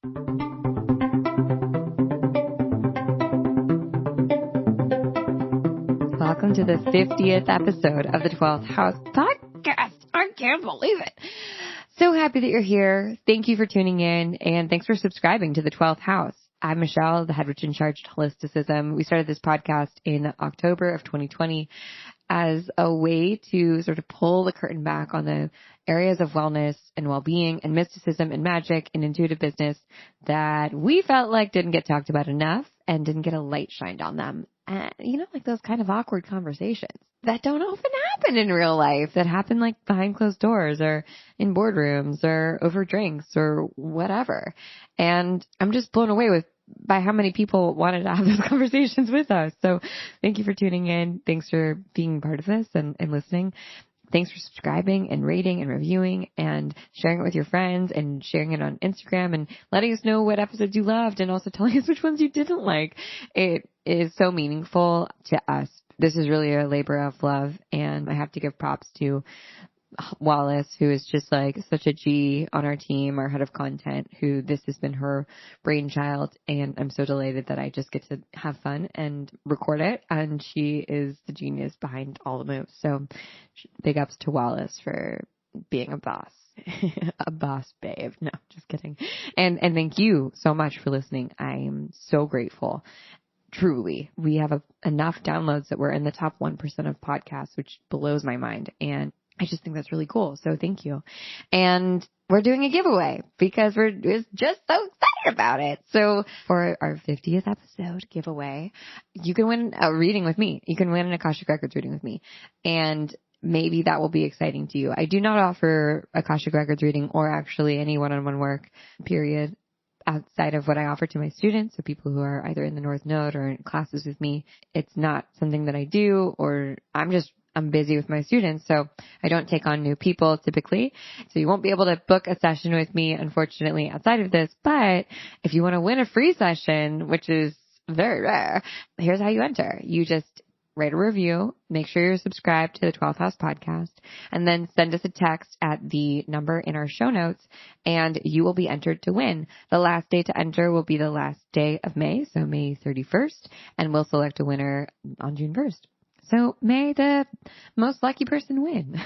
Welcome to the 50th episode of the 12th House podcast. I can't believe it. So happy that you're here. Thank you for tuning in, and thanks for subscribing to the 12th House. I'm Michelle, the head witch in charge at Holisticism. We started this podcast in October of 2020 as a way to sort of pull the curtain back on the areas of wellness and well-being and mysticism and magic and intuitive business that we felt like didn't get talked about enough and didn't get a light shined on them. Like those kind of awkward conversations that don't often happen in real life, that happen like behind closed doors or in boardrooms or over drinks or whatever. And I'm just blown away by how many people wanted to have those conversations with us. So thank you for tuning in. Thanks for being part of this and listening. Thanks for subscribing and rating and reviewing and sharing it with your friends and sharing it on Instagram and letting us know what episodes you loved and also telling us which ones you didn't like. It is so meaningful to us. This is really a labor of love, and I have to give props to Wallace, who is just like such a G on our team, our head of content, who this has been her brainchild, and I'm so delighted that I just get to have fun and record it, and she is the genius behind all the moves. So big ups to Wallace for being a boss. A boss babe. No, just kidding. And thank you so much for listening. I am so grateful. Truly, we have enough downloads that we're in the top 1% of podcasts, which blows my mind. And I just think that's really cool. So thank you. And we're doing a giveaway because we're just so excited about it. So for our 50th episode giveaway, you can win a reading with me. You can win an Akashic Records reading with me. And maybe that will be exciting to you. I do not offer Akashic Records reading or actually any one-on-one work, period, outside of what I offer to my students. So people who are either in the North Node or in classes with me. It's not something that I do, or I'm busy with my students, so I don't take on new people typically. So you won't be able to book a session with me, unfortunately, outside of this. But if you want to win a free session, which is very rare, here's how you enter. You just write a review, make sure you're subscribed to the 12th House podcast, and then send us a text at the number in our show notes, and you will be entered to win. The last day to enter will be the last day of May, so May 31st, and we'll select a winner on June 1st. So may the most lucky person win.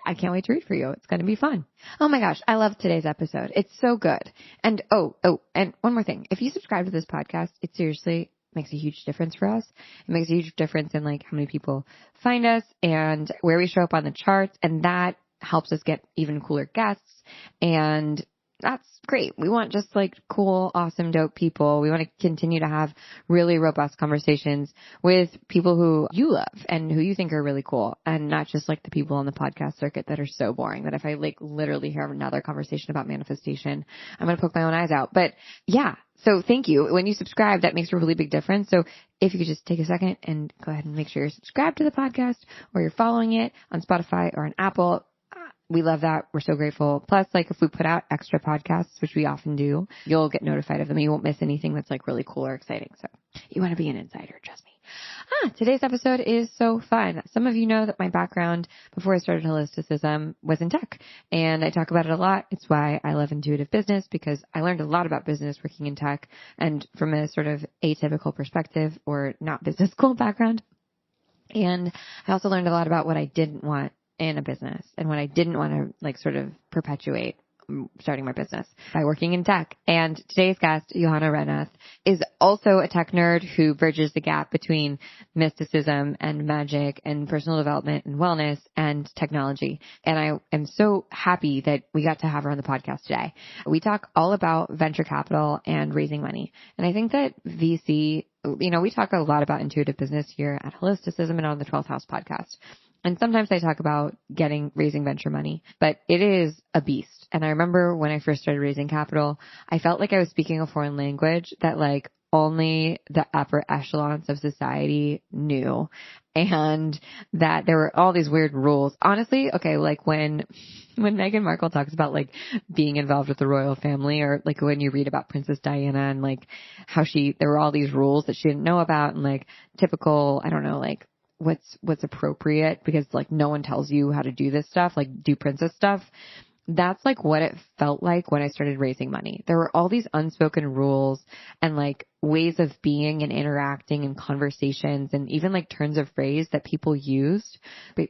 I can't wait to read for you. It's going to be fun. Oh my gosh. I love today's episode. It's so good. And and one more thing. If you subscribe to this podcast, it seriously makes a huge difference for us. It makes a huge difference in like how many people find us and where we show up on the charts. And that helps us get even cooler guests. And that's great. We want just like cool, awesome, dope people. We want to continue to have really robust conversations with people who you love and who you think are really cool, and not just like the people on the podcast circuit that are so boring that if I like literally hear another conversation about manifestation, I'm going to poke my own eyes out. But yeah, so thank you. When you subscribe, that makes a really big difference. So if you could just take a second and go ahead and make sure you're subscribed to the podcast or you're following it on Spotify or on Apple. We love that. We're so grateful. Plus, like if we put out extra podcasts, which we often do, you'll get notified of them. You won't miss anything that's like really cool or exciting. So you want to be an insider, trust me. Today's episode is so fun. Some of you know that my background before I started Holisticism was in tech, and I talk about it a lot. It's why I love intuitive business, because I learned a lot about business working in tech and from a sort of atypical perspective or not business school background. And I also learned a lot about what I didn't want in a business and what I didn't want to like sort of perpetuate starting my business by working in tech. And today's guest, Johanna Renoth, is also a tech nerd who bridges the gap between mysticism and magic and personal development and wellness and technology. And I am so happy that we got to have her on the podcast today. We talk all about venture capital and raising money. And I think that VC, we talk a lot about intuitive business here at Holisticism and on the 12th House podcast. And sometimes I talk about raising venture money, but it is a beast. And I remember when I first started raising capital, I felt like I was speaking a foreign language that like only the upper echelons of society knew, and that there were all these weird rules. Honestly, okay, like when Meghan Markle talks about like being involved with the royal family, or like when you read about Princess Diana and like how there were all these rules that she didn't know about, and like typical, I don't know, like what's appropriate, because like no one tells you how to do this stuff, like do princess stuff. that's like what it felt like when I started raising money. There were all these unspoken rules and like ways of being and interacting and conversations and even like turns of phrase that people used.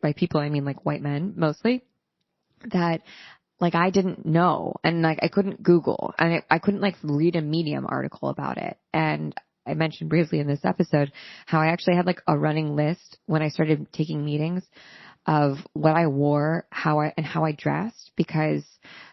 By people, I mean like white men mostly, that like I didn't know, and like I couldn't Google, and I couldn't like read a Medium article about it. And I mentioned briefly in this episode how I actually had like a running list when I started taking meetings of what I wore, how I dressed, because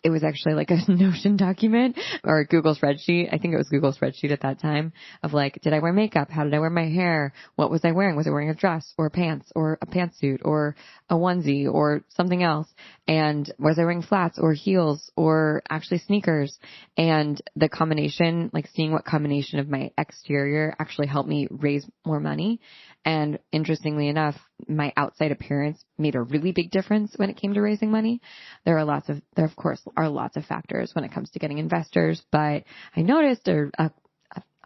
it was actually like a Notion document or a Google spreadsheet. I think it was Google spreadsheet at that time of like, did I wear makeup? How did I wear my hair? What was I wearing? Was I wearing a dress or pants or a pantsuit or a onesie or something else? And was I wearing flats or heels or actually sneakers? And the combination, like seeing what combination of my exterior actually helped me raise more money. And interestingly enough, my outside appearance made a really big difference when it came to raising money. There of course are lots of factors when it comes to getting investors, but I noticed I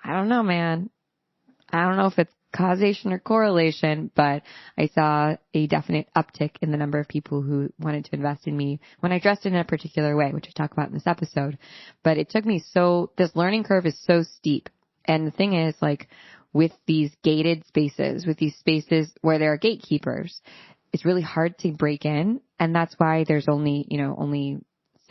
don't know, man. I don't know if it's causation or correlation, but I saw a definite uptick in the number of people who wanted to invest in me when I dressed in a particular way, which I talk about in this episode. But it took me this learning curve is so steep. And the thing is, like, with these gated spaces, with these spaces where there are gatekeepers, it's really hard to break in. And that's why there's only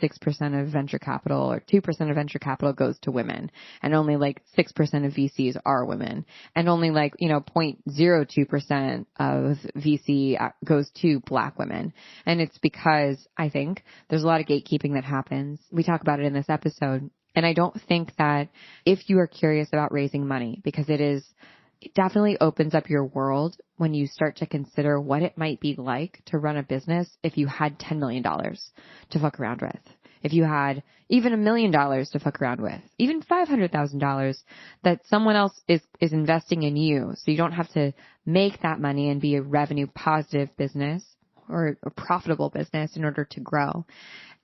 6% of venture capital or 2% of venture capital goes to women, and only like 6% of VCs are women, and only like, 0.02% of VC goes to Black women. And it's because I think there's a lot of gatekeeping that happens. We talk about it in this episode. And I don't think that if you are curious about raising money, because it definitely opens up your world when you start to consider what it might be like to run a business if you had $10 million to fuck around with. If you had even $1 million to fuck around with, even $500,000 that someone else is investing in you. So you don't have to make that money and be a revenue positive business or a profitable business in order to grow.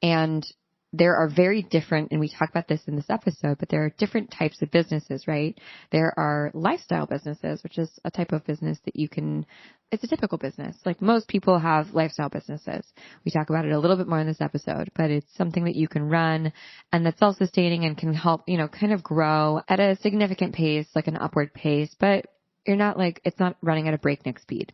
And there are very different, and we talk about this in this episode, but there are different types of businesses, right? There are lifestyle businesses, which is a type of business that it's a typical business. Like most people have lifestyle businesses. We talk about it a little bit more in this episode, but it's something that you can run and that's self-sustaining and can help, kind of grow at a significant pace, like an upward pace, but it's not running at a breakneck speed.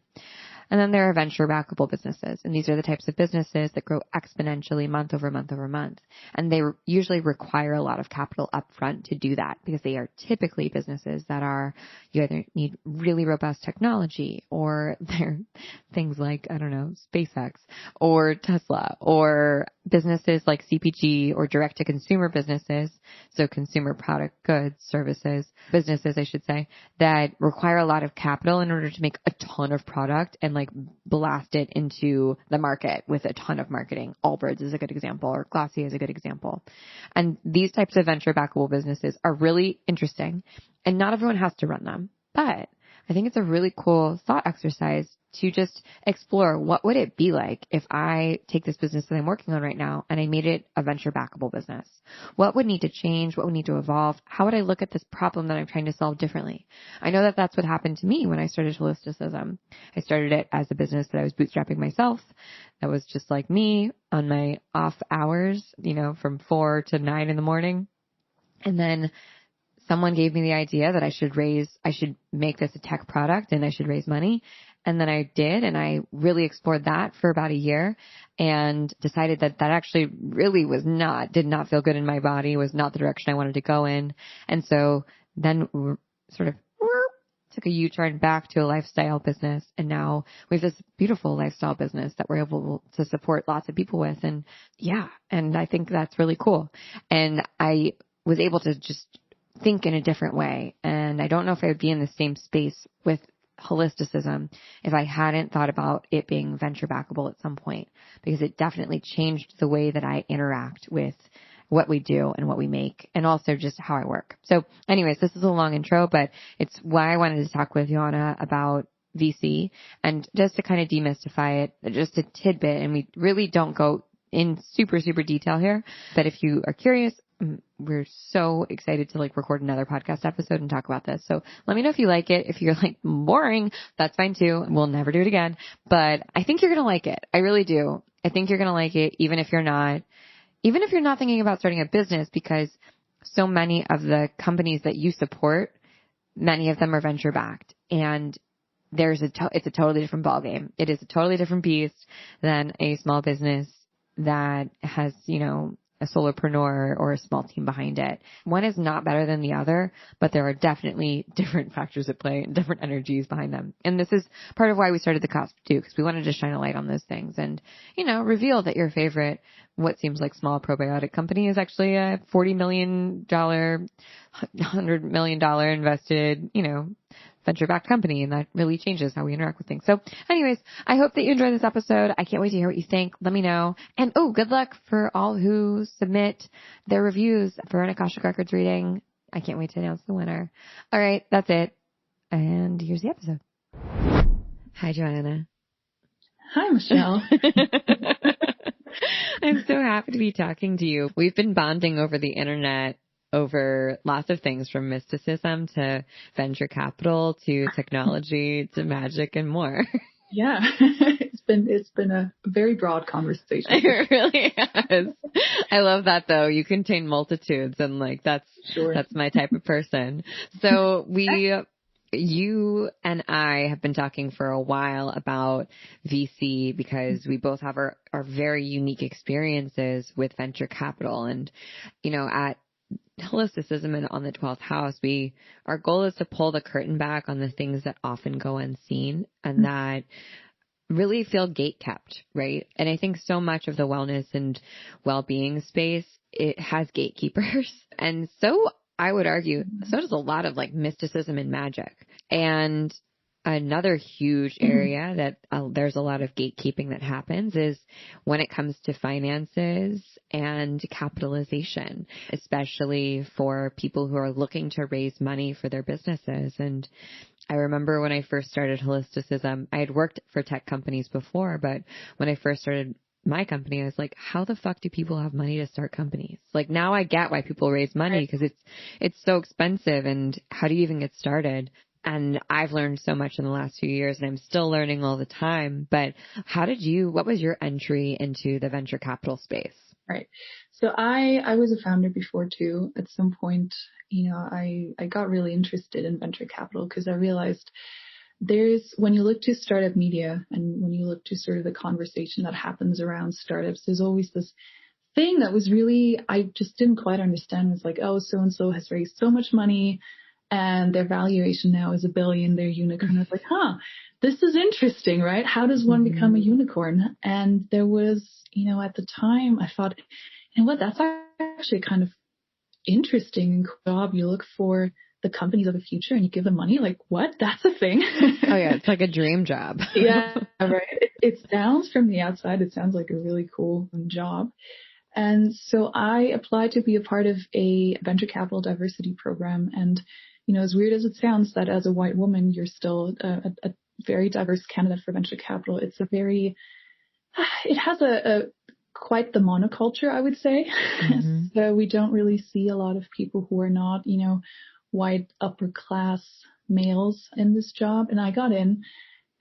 And then there are venture backable businesses. And these are the types of businesses that grow exponentially month over month over month. And they usually require a lot of capital upfront to do that, because they are typically businesses that you either need really robust technology, or they're things like, I don't know, SpaceX or Tesla, or businesses like CPG or direct to consumer businesses. So consumer product goods, services, businesses, I should say, that require a lot of capital in order to make a ton of product and like blast it into the market with a ton of marketing. Allbirds is a good example, or Glossier is a good example. And these types of venture backable businesses are really interesting, and not everyone has to run them. But I think it's a really cool thought exercise to just explore, what would it be like if I take this business that I'm working on right now and I made it a venture backable business? What would need to change? What would need to evolve? How would I look at this problem that I'm trying to solve differently? I know that that's what happened to me when I started Holisticism. I started it as a business that I was bootstrapping myself. That was just like me on my off hours, from 4 to 9 in the morning. And then someone gave me the idea that I should make this a tech product and I should raise money. And then I did, and I really explored that for about a year and decided that actually really did not feel good in my body, was not the direction I wanted to go in. And so then sort of took a U-turn back to a lifestyle business. And now we have this beautiful lifestyle business that we're able to support lots of people with. And and I think that's really cool. And I was able to just think in a different way. And I don't know if I would be in the same space with Holisticism if I hadn't thought about it being venture backable at some point, because it definitely changed the way that I interact with what we do and what we make, and also just how I work. So anyways, this is a long intro, but it's why I wanted to talk with Johanna about VC, and just to kind of demystify it, just a tidbit, and we really don't go in super, super detail here, but if you are curious, we're so excited to record another podcast episode and talk about this. So let me know if you like it. If you're boring, that's fine too. We'll never do it again, but I think you're going to like it. I really do. I think you're going to like it, even if you're not. even if you're not thinking about starting a business, because so many of the companies that you support, many of them are venture backed, and it's a totally different ballgame. It is a totally different beast than a small business that has, a solopreneur or a small team behind it. One is not better than the other, but there are definitely different factors at play and different energies behind them. And this is part of why we started the Cusp too, because we wanted to shine a light on those things and, reveal that your favorite, what seems like small probiotic company is actually a $40 million, $100 million invested, venture-backed company, and that really changes how we interact with things. So anyways, I hope that you enjoyed this episode. I can't wait to hear what you think. Let me know. And good luck for all who submit their reviews for an Akashic Records reading. I can't wait to announce the winner. All right, that's it. And here's the episode. Hi, Johanna. Hi, Michelle. I'm so happy to be talking to you. We've been bonding over the internet over lots of things, from mysticism to venture capital to technology to magic and more. Yeah, it's been a very broad conversation. It really has. I love that though. You contain multitudes, and that's my type of person. So you and I have been talking for a while about VC because we both have our very unique experiences with venture capital, and at Holisticism and on the 12th house, our goal is to pull the curtain back on the things that often go unseen and that really feel gatekept, right? And I think so much of the wellness and well-being space, it has gatekeepers. And so I would argue, so does a lot of mysticism and magic. And another huge area that there's a lot of gatekeeping that happens is when it comes to finances and capitalization, especially for people who are looking to raise money for their businesses. And I remember when I first started Holisticism, I had worked for tech companies before, but when I first started my company, I was like, how the fuck do people have money to start companies? Now I get why people raise money, because it's so expensive, and how do you even get started? And I've learned so much in the last few years, and I'm still learning all the time. But what was your entry into the venture capital space? Right. So I was a founder before too. At some point, I got really interested in venture capital because I realized when you look to startup media and when you look to sort of the conversation that happens around startups, there's always this thing that was really, I just didn't quite understand. It was like, oh, so-and-so has raised so much money and their valuation now is $1 billion, their unicorn. I was like, this is interesting, right? How does one become a unicorn? And there was, at the time I thought, what, that's actually kind of interesting job. You look for the companies of the future and you give them money. What? That's a thing. Oh yeah. It's like a dream job. Yeah. Right. It sounds from the outside, it sounds like a really cool job. And so I applied to be a part of a venture capital diversity program. And, as weird as it sounds that as a white woman, you're still a very diverse candidate for venture capital. It has quite the monoculture, I would say. Mm-hmm. So we don't really see a lot of people who are not, white upper class males in this job. And I got in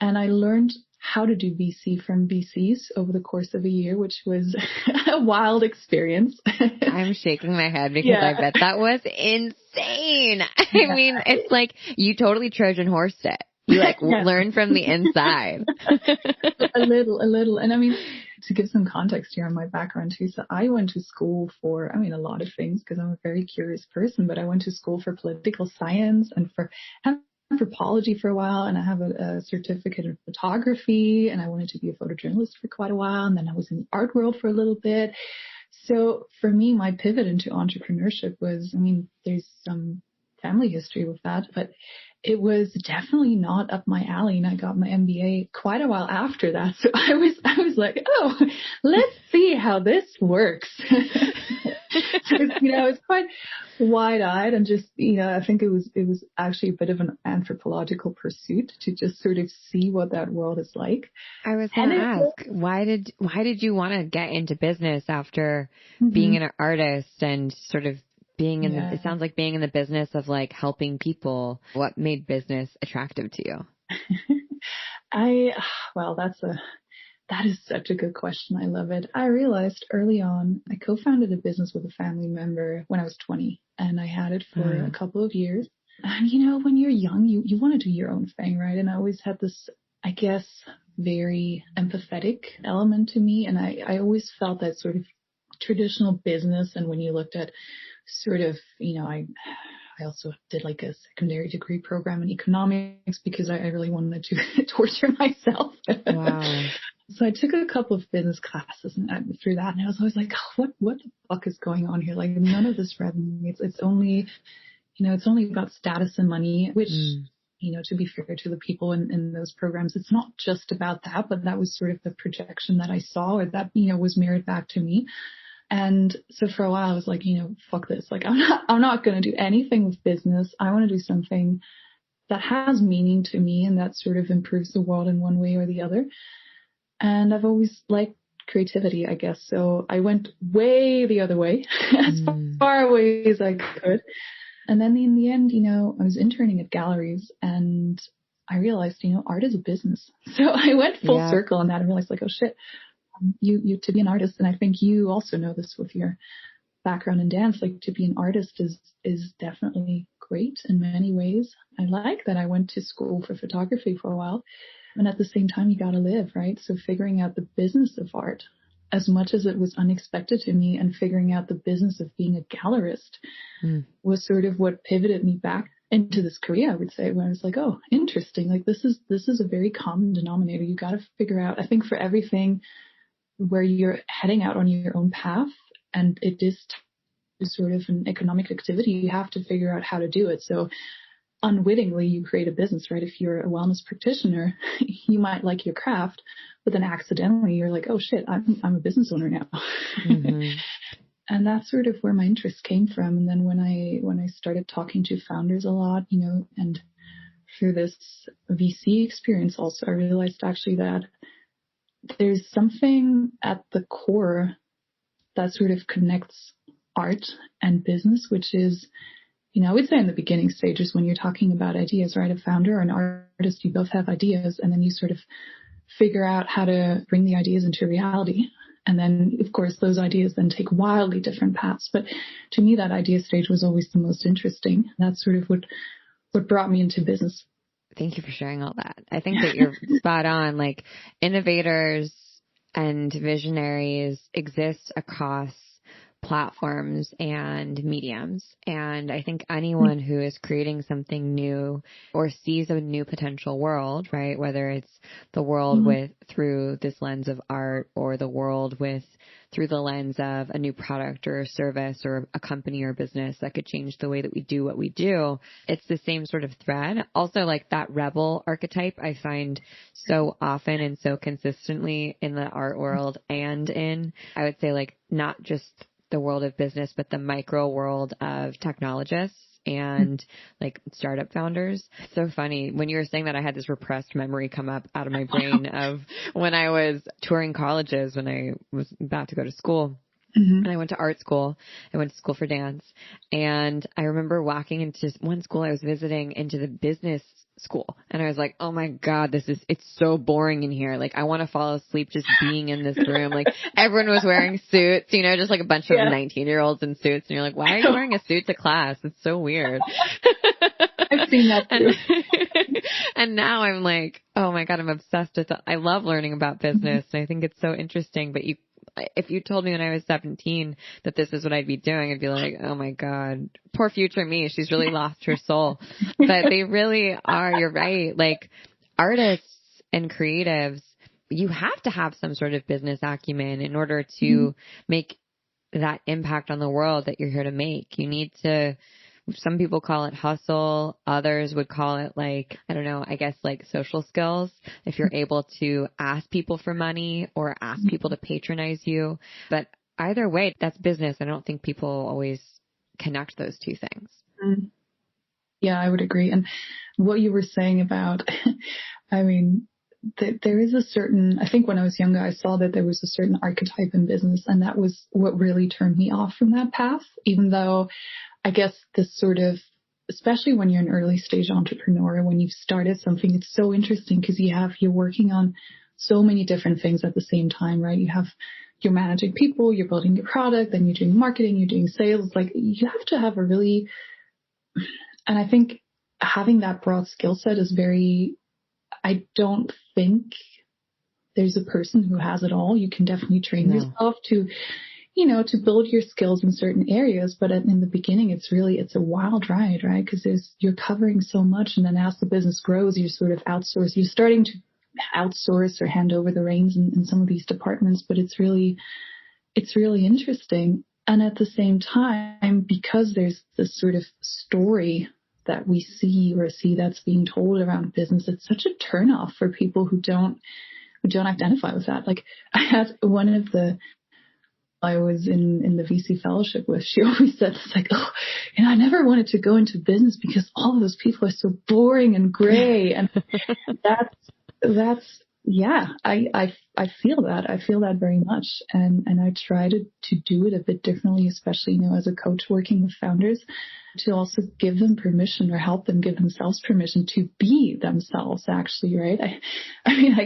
and I learned how to do VC from VCs over the course of a year, which was a wild experience. I'm shaking my head because I bet that was insane. I mean, it's like you totally Trojan horsed it. You learn from the inside. A little. And I mean, to give some context here on my background too. So I went to school for, a lot of things because I'm a very curious person, but I went to school for political science and for anthropology for a while, and I have a certificate in photography, and I wanted to be a photojournalist for quite a while, and then I was in the art world for a little bit. So for me, my pivot into entrepreneurship was, there's some family history with that, but it was definitely not up my alley, and I got my MBA quite a while after that. So I was like, oh, let's see how this works. It's quite wide-eyed and just, I think it was actually a bit of an anthropological pursuit to just sort of see what that world is like. I was going to ask, why did you want to get into business after being an artist and sort of being in it sounds like being in the business of helping people? What made business attractive to you? Well, That is such a good question. I love it. I realized early on, I co-founded a business with a family member when I was 20, and I had it for a couple of years. And when you're young, you want to do your own thing, right? And I always had this, I guess, very empathetic element to me. And I always felt that sort of traditional business. And when you looked at sort of, I also did like a secondary degree program in economics because I really wanted to torture myself. Wow. So I took a couple of business classes and through that, and I was always like, oh, what the fuck is going on here? Like, none of this resonates. It's only, it's only about status and money, which, to be fair to the people in those programs, it's not just about that, but that was sort of the projection that I saw, or that, was mirrored back to me. And so for a while I was like, fuck this. Like, I'm not going to do anything with business. I want to do something that has meaning to me and that sort of improves the world in one way or the other. And I've always liked creativity, I guess. So I went way the other way, as far away as I could. And then in the end, I was interning at galleries and I realized, art is a business. So I went full circle on that and realized like, oh shit, you to be an artist. And I think you also know this with your background in dance, like to be an artist is definitely great in many ways. I like that I went to school for photography for a while. And at the same time, you got to live, right? So figuring out the business of art, as much as it was unexpected to me, and figuring out the business of being a gallerist was sort of what pivoted me back into this career, I would say, where I was like, oh, interesting. Like this is a very common denominator. You got to figure out, I think for everything where you're heading out on your own path, and it is sort of an economic activity, you have to figure out how to do it. So unwittingly, you create a business, right? If you're a wellness practitioner, you might like your craft, but then accidentally you're like, oh shit, I'm a business owner now. And that's sort of where my interest came from. And then when I started talking to founders a lot, and through this VC experience also, I realized actually that there's something at the core that sort of connects art and business, which is, I would say in the beginning stages when you're talking about ideas, right? A founder or an artist, you both have ideas, and then you sort of figure out how to bring the ideas into reality. And then, of course, those ideas then take wildly different paths. But to me, that idea stage was always the most interesting. That's sort of what brought me into business. Thank you for sharing all that. I think that you're spot on. Like, innovators and visionaries exist across platforms and mediums. And I think anyone who is creating something new or sees a new potential world, right? Whether it's the world through this lens of art, or the world through the lens of a new product or a service or a company or business that could change the way that we do what we do. It's the same sort of thread. Also, like that rebel archetype, I find so often and so consistently in the art world, and I would say, like, not just the world of business, but the micro world of technologists and like startup founders. It's so funny. When you were saying that, I had this repressed memory come up out of my brain of when I was touring colleges, when I was about to go to school. And I went to art school. I went to school for dance. And I remember walking into one school I was visiting, into the business school. And I was like, oh my God, it's so boring in here. Like, I want to fall asleep just being in this room. Like, everyone was wearing suits, just like a bunch of 19-year-olds in suits. And you're like, why are you wearing a suit to class? It's so weird. I've seen that too. And now I'm like, oh my God, I'm obsessed with it. I love learning about business. And I think it's so interesting. But if you told me when I was 17 that this is what I'd be doing, I'd be like, oh my God, poor future me. She's really lost her soul. But they really are. You're right. Like, artists and creatives, you have to have some sort of business acumen in order to make that impact on the world that you're here to make. You need to, some people call it hustle. Others would call it, like, I don't know, I guess like social skills. If you're able to ask people for money or ask people to patronize you. But either way, that's business. I don't think people always connect those two things. Yeah, I would agree. And what you were saying about, I mean, there is a certain, I think when I was younger, I saw that there was a certain archetype in business, and that was what really turned me off from that path, even though I guess this sort of, especially when you're an early stage entrepreneur, when you've started something, it's so interesting because you're working on so many different things at the same time, right? You're managing people, you're building your product, then you're doing marketing, you're doing sales. Like you have to have and I think having that broad skill set is I don't think there's a person who has it all. You can definitely train yourself to build your skills in certain areas. But in the beginning, it's a wild ride, right? Because you're covering so much. And then as the business grows, you're sort of you're starting to outsource or hand over the reins in some of these departments. But it's really interesting. And at the same time, because there's this sort of story that we see that's being told around business, it's such a turnoff for people who don't identify with that. Like I had I was in the VC fellowship with, she always said, it's like, oh, I never wanted to go into business because all of those people are so boring and gray. And yeah, I feel that. I feel that very much. And I try to do it a bit differently, especially, as a coach working with founders, to also give them permission or help them give themselves permission to be themselves, actually, right? I mean, I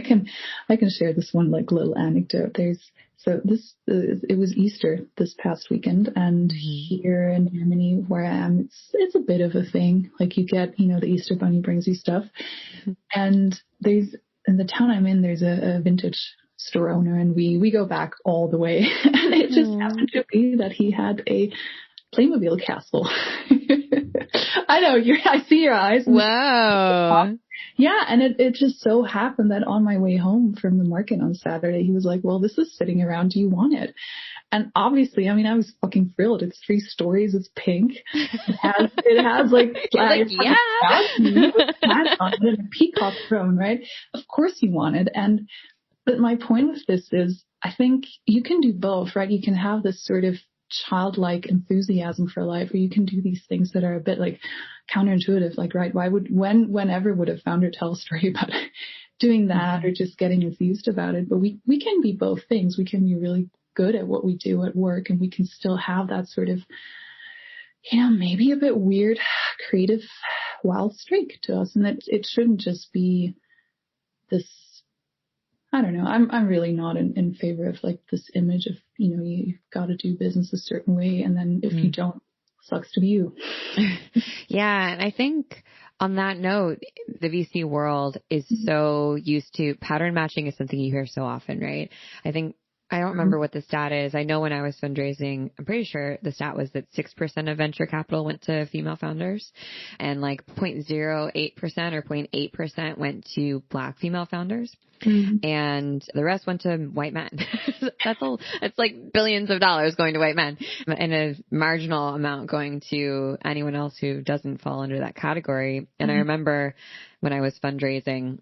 can share this one like little anecdote. It was Easter this past weekend, and here in Germany where I am, it's a bit of a thing. Like you get, the Easter bunny brings you stuff. And in the town I'm in, there's a vintage store owner, and we go back all the way. And it just happened to be that he had a Playmobil castle. I know, I see your eyes. Wow. Yeah, and it just so happened that on my way home from the market on Saturday, he was like, well, this is sitting around. Do you want it? And obviously, I mean, I was fucking thrilled. It's 3 stories. It's pink. It has like, with plants on it and a peacock throne, right? Of course you want it. But my point with this is, I think you can do both, right? You can have this sort of childlike enthusiasm for life, or you can do these things that are a bit like counterintuitive, like, right, whenever would a founder tell a story about doing that or just getting enthused about it? But we can be both things. We can be really good at what we do at work, and we can still have that sort of, maybe a bit weird, creative, wild streak to us. And it shouldn't just be this, I don't know. I'm really not in favor of like this image of, you've got to do business a certain way. And then if you don't, sucks to be you. Yeah. And I think on that note, the VC world is so used to pattern matching is something you hear so often, right? I don't remember what the stat is. I know when I was fundraising, I'm pretty sure the stat was that 6% of venture capital went to female founders, and like 0.08% or 0.8% went to Black female founders. And the rest went to white men. It's like billions of dollars going to white men, and a marginal amount going to anyone else who doesn't fall under that category. And I remember when I was fundraising,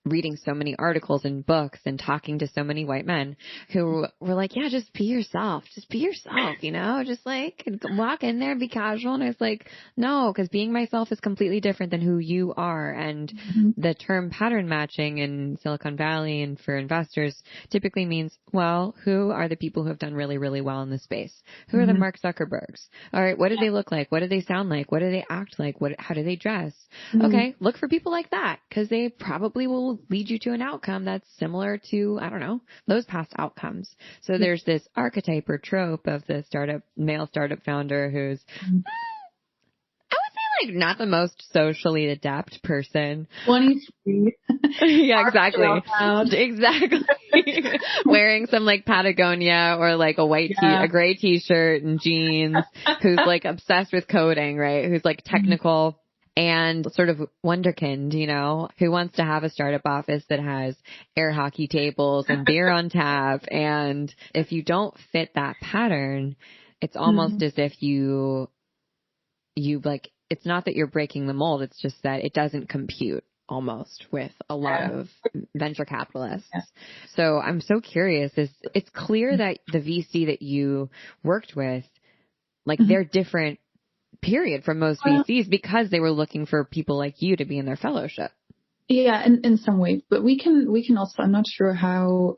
reading so many articles and books and talking to so many white men who were like, yeah, just be yourself. Just be yourself, just like walk in there and be casual. And I was like, no, because being myself is completely different than who you are. And the term pattern matching in Silicon Valley and for investors typically means, well, who are the people who have done really, really well in this space? Who are the Mark Zuckerbergs? All right. What do they look like? What do they sound like? What do they act like? How do they dress? Okay. Look for people like that, because they probably will lead you to an outcome that's similar to, I don't know, those past outcomes. So there's this archetype or trope of the male startup founder who's, I would say, like, not the most socially adept person. 23. Yeah, exactly. Exactly. Wearing some like Patagonia or like a gray t-shirt and jeans, who's like obsessed with coding, right? Who's like technical. And sort of wonderkind, who wants to have a startup office that has air hockey tables and beer on tap. And if you don't fit that pattern, it's almost as if you like, it's not that you're breaking the mold. It's just that it doesn't compute almost with a lot of venture capitalists. So I'm so curious. It's clear that the VC that you worked with, like they're different, period, from most VCs, because they were looking for people like you to be in their fellowship. Yeah, in some way, but we can also, I'm not sure how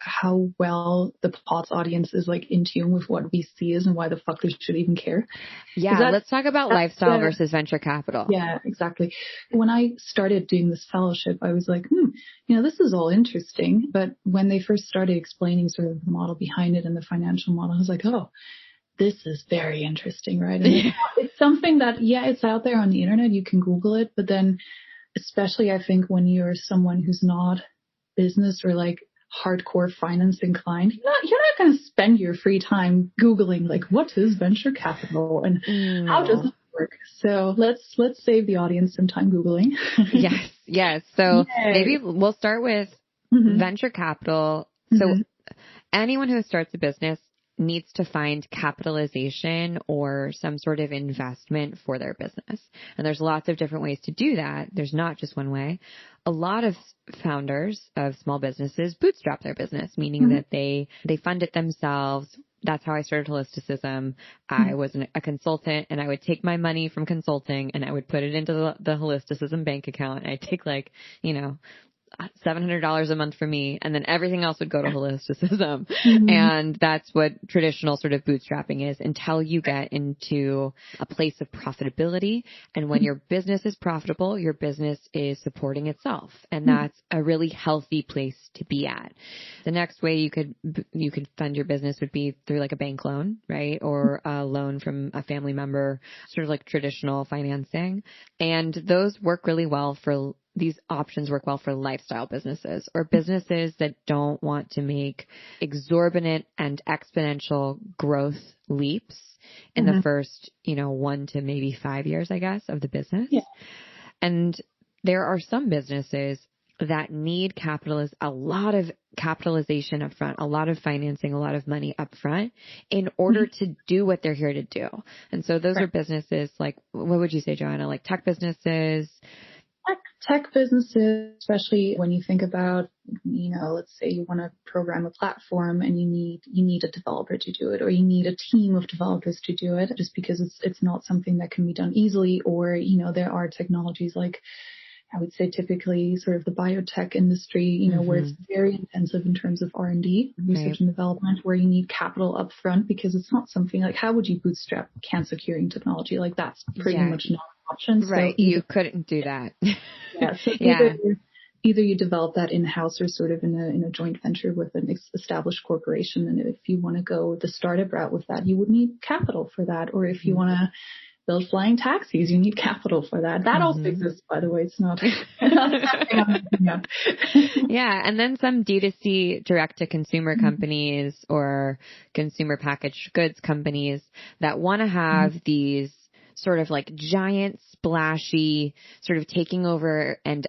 well the pod's audience is like in tune with what VC is and why the fuck they should even care. Yeah, let's talk about lifestyle the, versus venture capital. Yeah, exactly. When I started doing this fellowship, I was like, this is all interesting. But when they first started explaining sort of the model behind it and the financial model, I was like, oh, this is very interesting, right? And it's something that, it's out there on the internet. You can Google it, but then especially I think when you're someone who's not business or like hardcore finance inclined, you're not going to spend your free time Googling like, what is venture capital and how does it work? So let's save the audience some time Googling. Yes. So maybe we'll start with venture capital. So anyone who starts a business needs to find capitalization or some sort of investment for their business. And there's lots of different ways to do that. There's not just one way. A lot of founders of small businesses bootstrap their business, meaning that they fund it themselves. That's how I started Holisticism. I was a consultant, and I would take my money from consulting and I would put it into the Holisticism bank account. I'd take $700 a month for me, and then everything else would go to Holisticism. And that's what traditional sort of bootstrapping is until you get into a place of profitability. And when your business is profitable, your business is supporting itself. And that's a really healthy place to be at. The next way you could fund your business would be through like a bank loan, right? Or a loan from a family member, sort of like traditional financing. And those work really well these options work well for lifestyle businesses or businesses that don't want to make exorbitant and exponential growth leaps in the first, 1 to maybe 5 years, I guess, of the business. Yeah. And there are some businesses that need a lot of capitalization up front, a lot of financing, a lot of money up front in order to do what they're here to do. And so those are businesses like, what would you say, Johanna, like tech businesses? Tech businesses, especially when you think about, let's say you want to program a platform and you need a developer to do it, or you need a team of developers to do it, just because it's not something that can be done easily. Or, there are technologies like, I would say typically sort of the biotech industry, where it's very intensive in terms of R&D, research and development, where you need capital up front, because it's not something like, how would you bootstrap cancer curing technology? Like that's pretty much not an option. Right. So you couldn't do that. So either you develop that in-house or sort of in a joint venture with an established corporation. And if you want to go the startup route with that, you would need capital for that. Or if you want to build flying taxis, you need capital for that. That also exists, by the way. It's not. Yeah. And then some D2C direct to consumer companies or consumer packaged goods companies that want to have these sort of like giant, splashy, sort of taking over and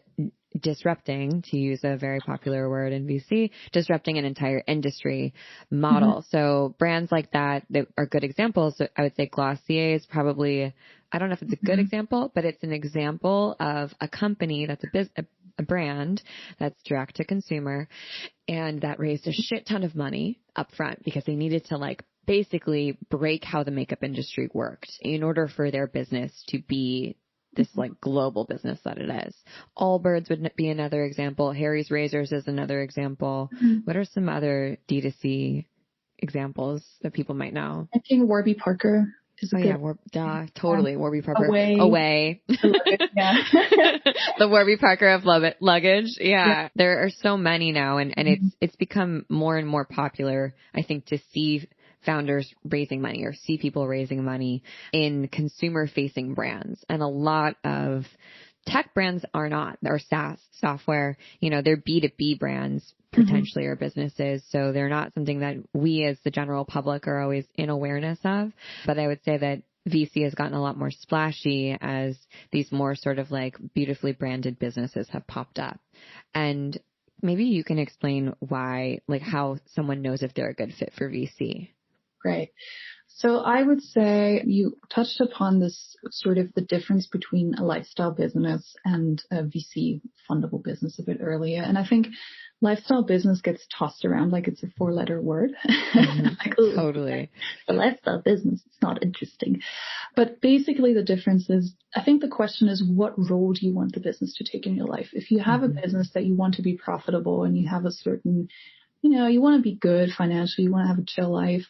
disrupting, to use a very popular word in VC, disrupting an entire industry model. So brands like that are good examples. So I would say Glossier is probably, I don't know if it's a good example, but it's an example of a company that's a brand that's direct to consumer and that raised a shit ton of money up front because they needed to like basically break how the makeup industry worked in order for their business to be this like global business that it is. Allbirds would be another example. Harry's Razors is another example. What are some other D2C examples that people might know? I think Warby Parker is a good. Totally. Warby Parker. Away. The Warby Parker of luggage. Yeah. There are so many now and it's become more and more popular, I think, to see founders raising money or see people raising money in consumer facing brands. And a lot of tech brands are not, or SaaS software, they're B2B brands potentially or businesses. So they're not something that we as the general public are always in awareness of. But I would say that VC has gotten a lot more splashy as these more sort of like beautifully branded businesses have popped up. And maybe you can explain why, like how someone knows if they're a good fit for VC. Right. So I would say you touched upon this sort of the difference between a lifestyle business and a VC fundable business a bit earlier. And I think lifestyle business gets tossed around like it's a 4-letter word. Like, Totally. A lifestyle business, it's not interesting. But basically the difference is, I think the question is, what role do you want the business to take in your life? If you have a business that you want to be profitable and you have a certain, you want to be good financially, you want to have a chill life,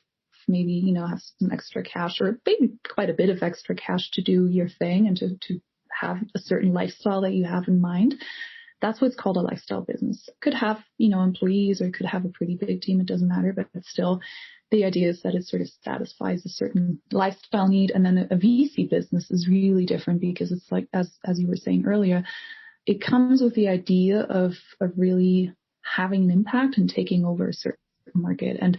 maybe, have some extra cash or maybe quite a bit of extra cash to do your thing and to have a certain lifestyle that you have in mind. That's what's called a lifestyle business. Could have, employees or could have a pretty big team. It doesn't matter, but still the idea is that it sort of satisfies a certain lifestyle need. And then a VC business is really different because it's like, as you were saying earlier, it comes with the idea of really having an impact and taking over a certain market. And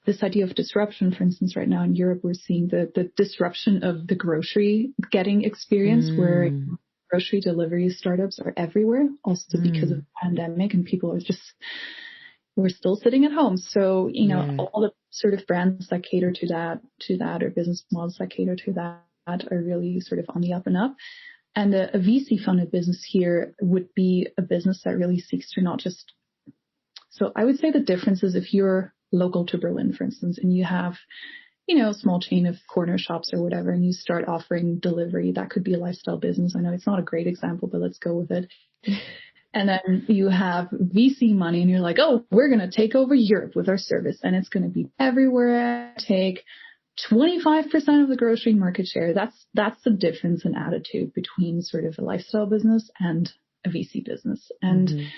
this idea of disruption, for instance, right now in Europe, we're seeing the disruption of the grocery getting experience where grocery delivery startups are everywhere, also because of the pandemic and people are we're still sitting at home. So, all the sort of brands that cater to that or business models that cater to that are really sort of on the up and up. And a VC funded business here would be a business that really seeks to not just, so I would say the difference is if you're local to Berlin, for instance, and you have, a small chain of corner shops or whatever, and you start offering delivery, that could be a lifestyle business. I know it's not a great example, but let's go with it. And then you have VC money and you're like, oh, we're going to take over Europe with our service and it's going to be everywhere. Take 25% of the grocery market share. That's the difference in attitude between sort of a lifestyle business and a VC business. And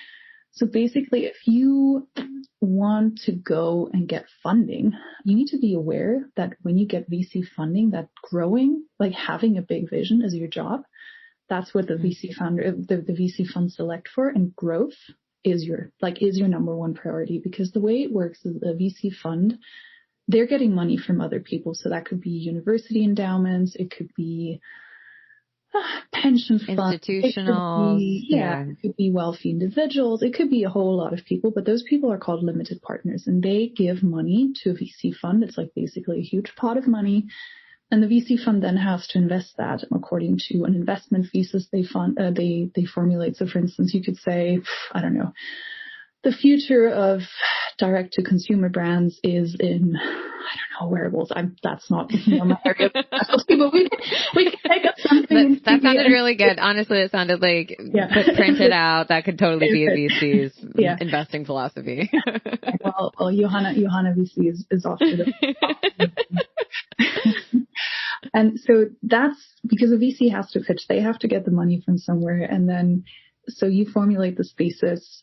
so basically, if you want to go and get funding, you need to be aware that when you get VC funding, that growing, like having a big vision is your job. That's what the VC funds select for, and growth is your number one priority, because the way it works is a VC fund, they're getting money from other people. So that could be university endowments, it could be pension funds, institutional, it could be wealthy individuals, it could be a whole lot of people, but those people are called limited partners, and they give money to a VC fund. It's like basically a huge pot of money. And the VC fund then has to invest that according to an investment thesis they formulate. So for instance, you could say, I don't know, the future of direct to consumer brands is in, wearables. That's not my area of specialty, but we can take up something. That sounded really good. Honestly, it sounded like printed out. That could totally be a VC's investing philosophy. Well, Johanna VC is off to the And so that's because a VC has to pitch. They have to get the money from somewhere. And then, so you formulate this thesis,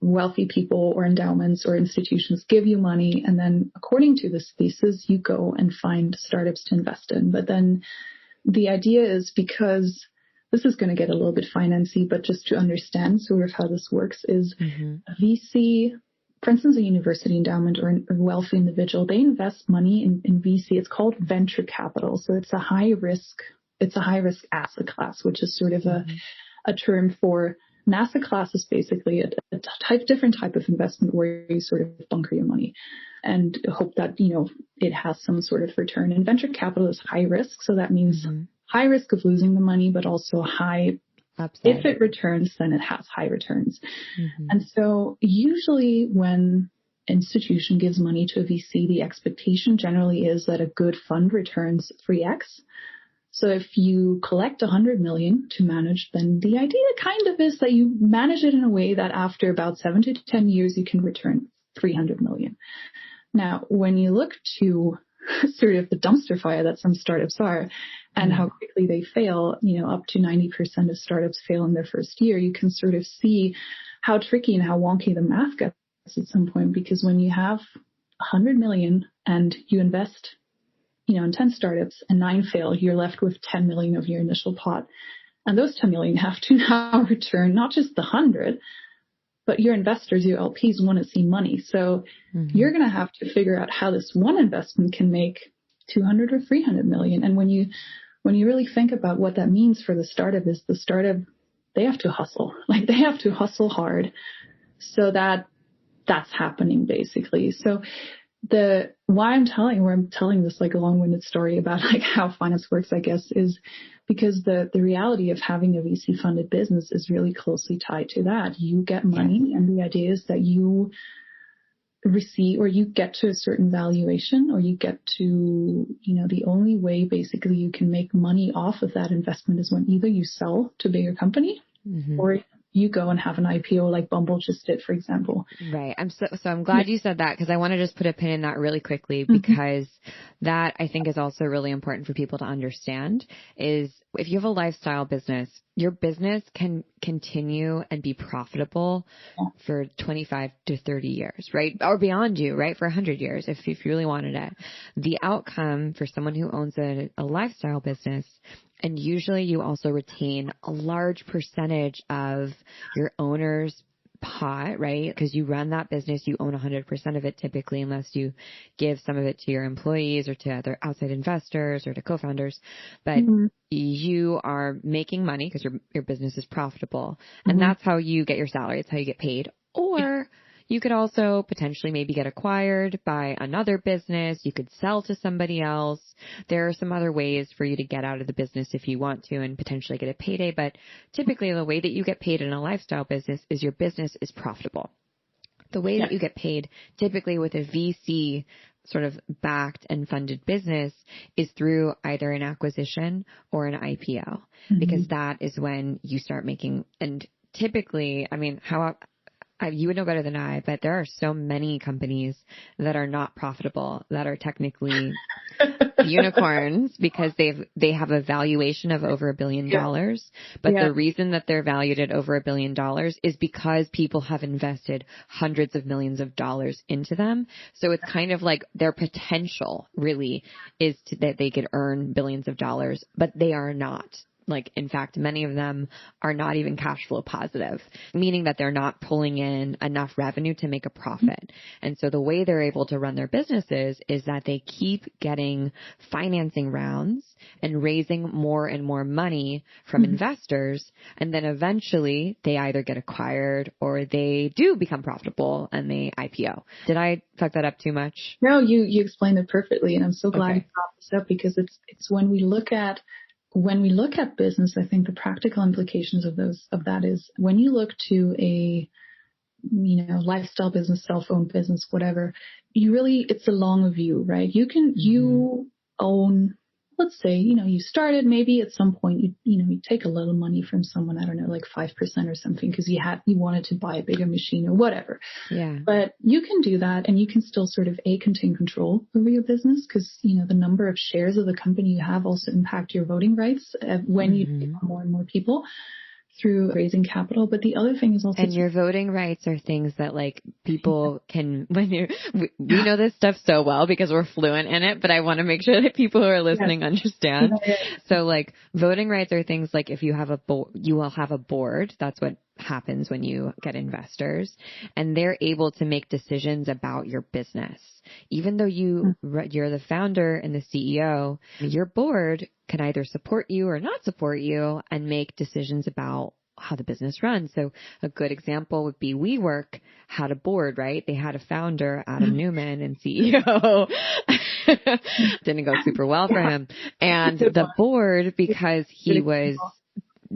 wealthy people or endowments or institutions give you money. And then according to this thesis, you go and find startups to invest in. But then the idea is, because this is going to get a little bit financy, but just to understand sort of how this works is a VC, for instance, a university endowment or a wealthy individual, they invest money in VC. It's called venture capital. So it's a high risk asset class, which is sort of a term for an asset class is basically a different type of investment where you sort of bunker your money and hope that, it has some sort of return. And venture capital is high risk. So that means high risk of losing the money, but also high upside. If it returns, then it has high returns. And so usually when institution gives money to a VC, the expectation generally is that a good fund returns 3x. So if you collect 100 million to manage, then the idea kind of is that you manage it in a way that after about 7 to 10 years, you can return 300 million. Now, when you look to sort of the dumpster fire that some startups are and how quickly they fail, up to 90% of startups fail in their first year, you can sort of see how tricky and how wonky the math gets at some point. Because when you have 100 million and you invest in 10 startups and 9 fail, you're left with 10 million of your initial pot. And those 10 million have to now return not just the 100, but your investors, your LPs want to see money. So you're going to have to figure out how this one investment can make 200 or 300 million. And when you really think about what that means for the startup, is the startup, they have to hustle. Like they have to hustle hard so that that's happening basically. So why I'm telling this like a long-winded story about like how finance works, I guess, is because the reality of having a VC funded business is really closely tied to that. You get money, and the idea is that you receive, or you get to a certain valuation, or you get to, the only way basically you can make money off of that investment is when either you sell to a bigger company, or you go and have an IPO like Bumble just did, for example. Right. I'm glad you said that, because I want to just put a pin in that really quickly, because that I think is also really important for people to understand is if you have a lifestyle business, your business can continue and be profitable for 25 to 30 years, right? Or beyond you, right? For 100 years, if you really wanted it. The outcome for someone who owns a lifestyle business, and usually you also retain a large percentage of your owner's pot, right? Because you run that business, you own 100% of it typically, unless you give some of it to your employees or to other outside investors or to co-founders. But you are making money because your business is profitable. And that's how you get your salary. It's how you get paid. Or you could also potentially maybe get acquired by another business. You could sell to somebody else. There are some other ways for you to get out of the business if you want to and potentially get a payday. But typically the way that you get paid in a lifestyle business is your business is profitable. The way that you get paid typically with a VC sort of backed and funded business is through either an acquisition or an IPO, because that is when you start making, and typically, I mean, you would know better than I, but there are so many companies that are not profitable that are technically unicorns because they have a valuation of over $1 billion. But the reason that they're valued at over $1 billion is because people have invested hundreds of millions of dollars into them. So it's kind of like their potential really is that they could earn billions of dollars, but they are not. Like, in fact, many of them are not even cash flow positive, meaning that they're not pulling in enough revenue to make a profit. And so the way they're able to run their businesses is that they keep getting financing rounds and raising more and more money from investors. And then eventually they either get acquired or they do become profitable and they IPO. Did I fuck that up too much? No, you explained it perfectly. And I'm so glad you brought this up, because it's when we look at business, I think the practical implications of that is when you look to a, lifestyle business, cell-phone business, whatever, it's a long view, right? You own, let's say, you started, maybe at some point, you take a little money from someone, I don't know, like 5% or something, because you wanted to buy a bigger machine or whatever. Yeah. But you can do that, and you can still sort of contain control over your business, because, the number of shares of the company you have also impact your voting rights when you take on more and more people through raising capital. But the other thing is also, and your voting rights are things that like people can, we know this stuff so well because we're fluent in it, but I want to make sure that people who are listening understand. So like voting rights are things like if you have you will have a board. That's what happens when you get investors, and they're able to make decisions about your business. Even though you're the founder and the CEO, your board can either support you or not support you and make decisions about how the business runs. So a good example would be WeWork had a board, right? They had a founder, Adam Newman, and CEO. Didn't go super well for him. And the board, because he was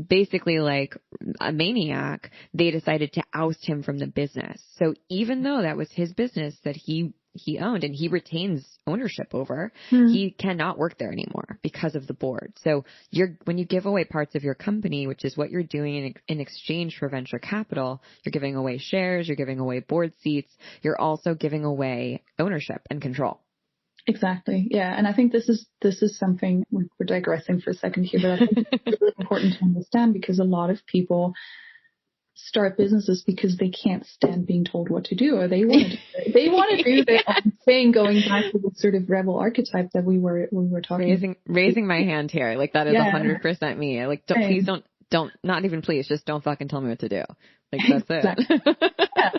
basically like a maniac, they decided to oust him from the business. So even though that was his business that he owned and he retains ownership over, he cannot work there anymore because of the board. So when you give away parts of your company, which is what you're doing in exchange for venture capital, you're giving away shares, you're giving away board seats, you're also giving away ownership and control. Exactly. Yeah. And I think this is something, we're digressing for a second here, but I think it's really important to understand, because a lot of people start businesses because they can't stand being told what to do, or they want to do their own thing, going back to the sort of rebel archetype that we were talking raising my hand here. Like that is 100% me. Like please don't not even please, just don't fucking tell me what to do. Like that's it.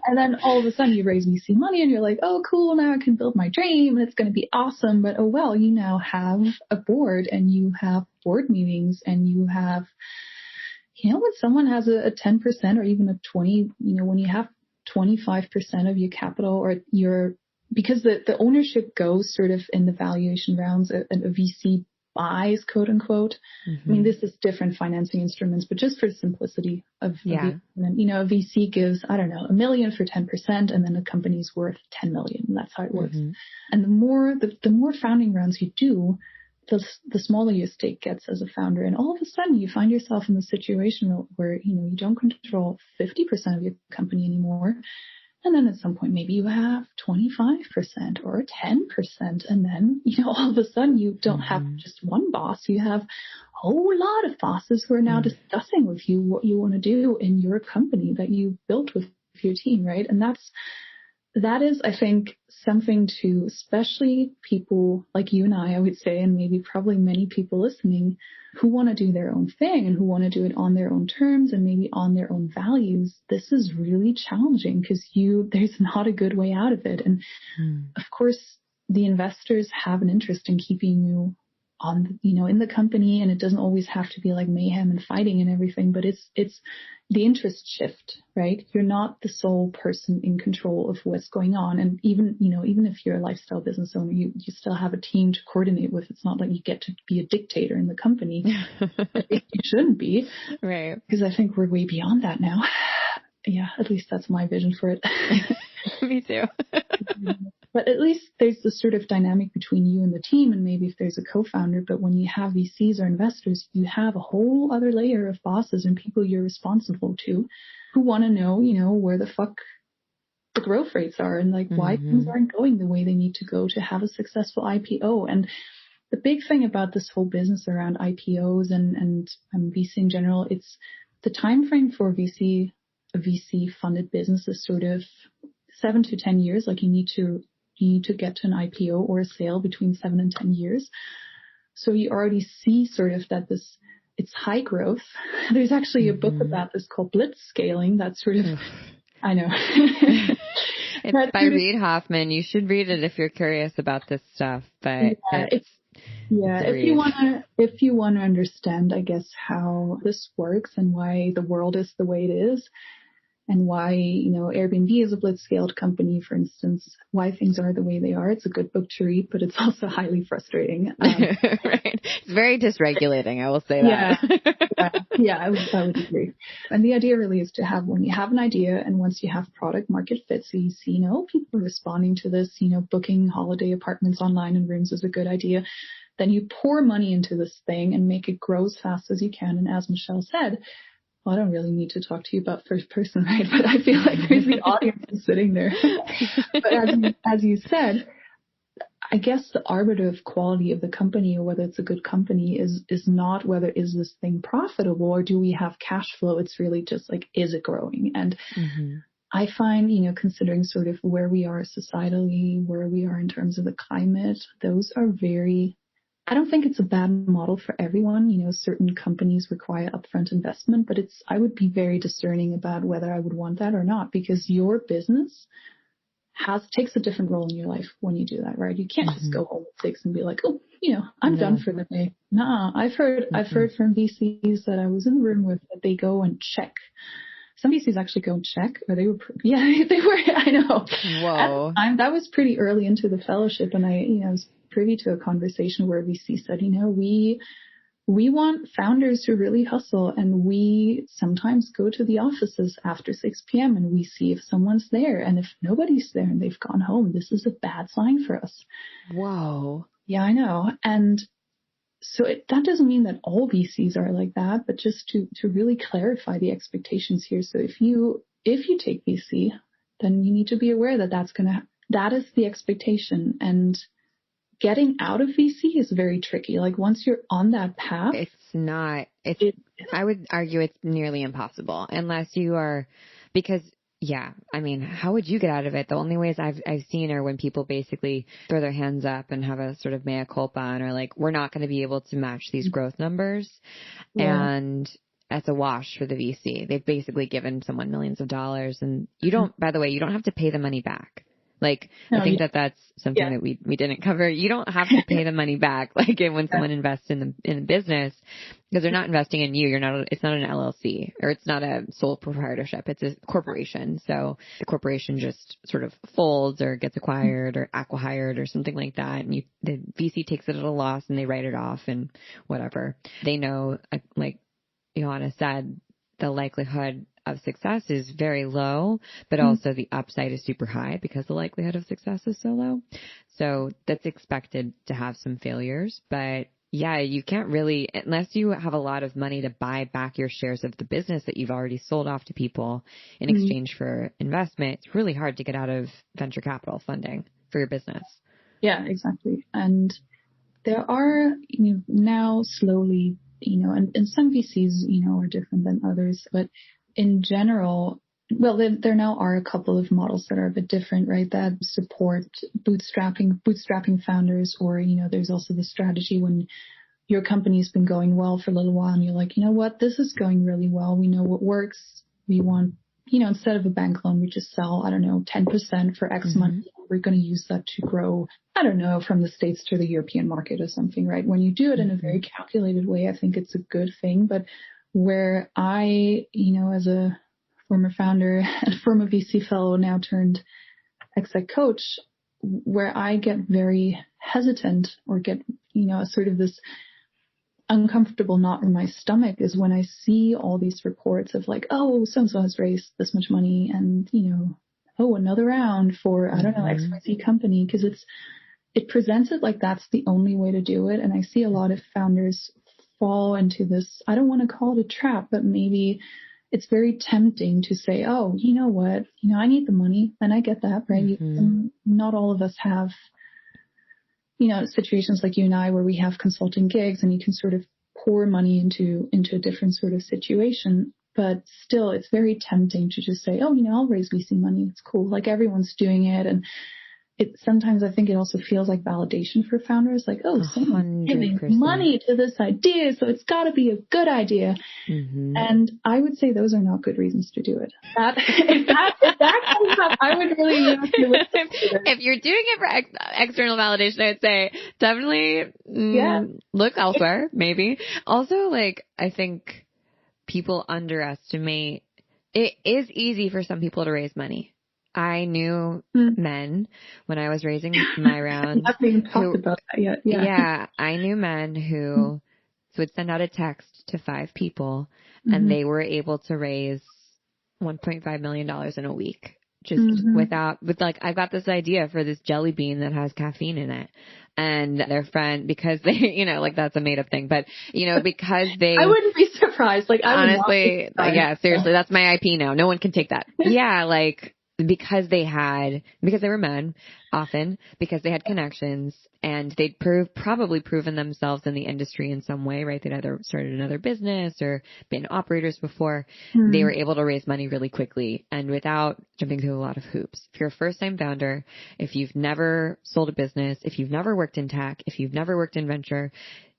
And then all of a sudden you raise VC money and you're like, oh cool, now I can build my dream and it's going to be awesome. But oh well, you now have a board and you have board meetings and you have, when someone has a 10% or even a 20, when you have 25% of your capital or your because the ownership goes sort of in the valuation rounds, and a VC buys, quote unquote. I mean, this is different financing instruments, but just for simplicity of a VC gives, I don't know, $1 million for 10%, and then a company's worth 10 million. That's how it works. And the more founding rounds you do, the smaller your stake gets as a founder. And all of a sudden you find yourself in the situation where, you don't control 50% of your company anymore. And then at some point, maybe you have 25% or 10%. And then, all of a sudden you don't have just one boss. You have a whole lot of bosses who are now discussing with you what you want to do in your company that you built with your team, right? And that is, I think, something to especially people like you and I would say, and maybe probably many people listening who want to do their own thing and who want to do it on their own terms and maybe on their own values. This is really challenging because there's not a good way out of it. And of course, the investors have an interest in keeping you on, in the company, and it doesn't always have to be like mayhem and fighting and everything, but it's the interest shift, right? You're not the sole person in control of what's going on. And even if you're a lifestyle business owner, you still have a team to coordinate with. It's not like you get to be a dictator in the company. You shouldn't be. Right. Because I think we're way beyond that now. Yeah, at least that's my vision for it. Me too. But at least there's this sort of dynamic between you and the team, and maybe if there's a co-founder. But when you have VCs or investors, you have a whole other layer of bosses and people you're responsible to who want to know, where the fuck the growth rates are and like why things aren't going the way they need to go to have a successful IPO. And the big thing about this whole business around IPOs and VC in general, it's the time frame for a VC funded business is sort of 7 to 10 years. Like you need to get to an IPO or a sale between 7 and 10 years. So you already see sort of that it's high growth. There's actually a book about this called Blitz Scaling. That's sort of, I know. It's by Reid Hoffman. You should read it if you're curious about this stuff. But if you want to understand, I guess, how this works and why the world is the way it is, and why, Airbnb is a blitzscaled company, for instance, why things are the way they are. It's a good book to read, but it's also highly frustrating. Right. It's very dysregulating, I will say that. Yeah, I would agree. And the idea really is to have, when you have an idea and once you have product market fit, so you see, people are responding to this, booking holiday apartments online and rooms is a good idea. Then you pour money into this thing and make it grow as fast as you can. And as Michelle said, well, I don't really need to talk to you about first person, right? But I feel like there's the audience sitting there. But as you said, I guess the arbiter of quality of the company or whether it's a good company is not whether is this thing profitable or do we have cash flow. It's really just like, is it growing? And I find, considering sort of where we are societally, where we are in terms of the climate, those are I don't think it's a bad model for everyone. Certain companies require upfront investment, but I would be very discerning about whether I would want that or not, because your business takes a different role in your life when you do that, right? You can't just go home at 6 and be like, oh, I'm done for the day. Nah, I've heard from VCs that I was in the room with that they go and check. Some VCs actually go and check, or they were, I know. Whoa. That was pretty early into the fellowship, and I was privy to a conversation where VC said, we want founders who really hustle, and we sometimes go to the offices after 6 p.m. and we see if someone's there, and if nobody's there and they've gone home, this is a bad sign for us. Whoa. Yeah, I know. And so that doesn't mean that all VCs are like that, but just to really clarify the expectations here. So if you take VC, then you need to be aware that is the expectation. And getting out of VC is very tricky. Like once you're on that path, I would argue it's nearly impossible unless you are, because how would you get out of it? The only ways I've seen are when people basically throw their hands up and have a sort of mea culpa and are like, we're not going to be able to match these growth numbers. Yeah. And that's a wash for the VC. They've basically given someone millions of dollars, and you don't have to pay the money back. Like, No, I think that's something that we didn't cover. You don't have to pay the money back, like when someone invests in the business, because they're not investing in you. It's not an LLC, or it's not a sole proprietorship. It's a corporation. So the corporation just sort of folds or gets acquired or acqui-hired or something like that. And the VC takes it at a loss and they write it off and whatever. They know, like Johanna said, the likelihood of success is very low, but also the upside is super high because the likelihood of success is so low. So that's expected to have some failures, but yeah, you can't really, unless you have a lot of money to buy back your shares of the business that you've already sold off to people in exchange for investment. It's really hard to get out of venture capital funding for your business. Yeah, exactly. And there are, now slowly, and some VCs, are different than others, but in general, well, there now are a couple of models that are a bit different, right? That support bootstrapping founders, or, there's also the strategy when your company's been going well for a little while and you're like, you know what, this is going really well. We know what works. We want, instead of a bank loan, we just sell, 10% for X money. We're going to use that to grow, from the States to the European market or something, right? When you do it in a very calculated way, I think it's a good thing. But where I, as a former founder and former VC fellow, now turned exec coach, where I get very hesitant or get, sort of this uncomfortable knot in my stomach is when I see all these reports of like, oh, so-and-so has raised this much money and, oh, another round for, XYZ company, because it presents it like that's the only way to do it. And I see a lot of founders fall into this, I don't want to call it a trap, but maybe it's very tempting to say, oh, you know what, I need the money, and I get that, right? Not all of us have, situations like you and I where we have consulting gigs and you can sort of pour money into a different sort of situation. But still, it's very tempting to just say, oh, I'll raise VC money. It's cool. Like everyone's doing it. And sometimes I think it also feels like validation for founders. Like, oh, someone's giving money to this idea, so it's got to be a good idea. And I would say those are not good reasons to do it. If that comes up, I would really if you're doing it for external validation, I would say definitely look elsewhere, maybe. Also, like, I think people underestimate, it is easy for some people to raise money. I knew men when I was raising my round. Not even talked about that yet. Yeah, I knew men who would send out a text to 5 people and they were able to raise $1.5 million in a week. Just with like, I've got this idea for this jelly bean that has caffeine in it. And their friend, because they, like that's a made up thing, but because they, I wouldn't be surprised. Like, honestly, yeah, seriously, that's my IP now. No one can take that. Yeah. Like, because they were men often, because they had connections and they'd probably proven themselves in the industry in some way, right? They'd either started another business or been operators before. They were able to raise money really quickly and without jumping through a lot of hoops. If you're a first time founder, if you've never sold a business, if you've never worked in tech, if you've never worked in venture,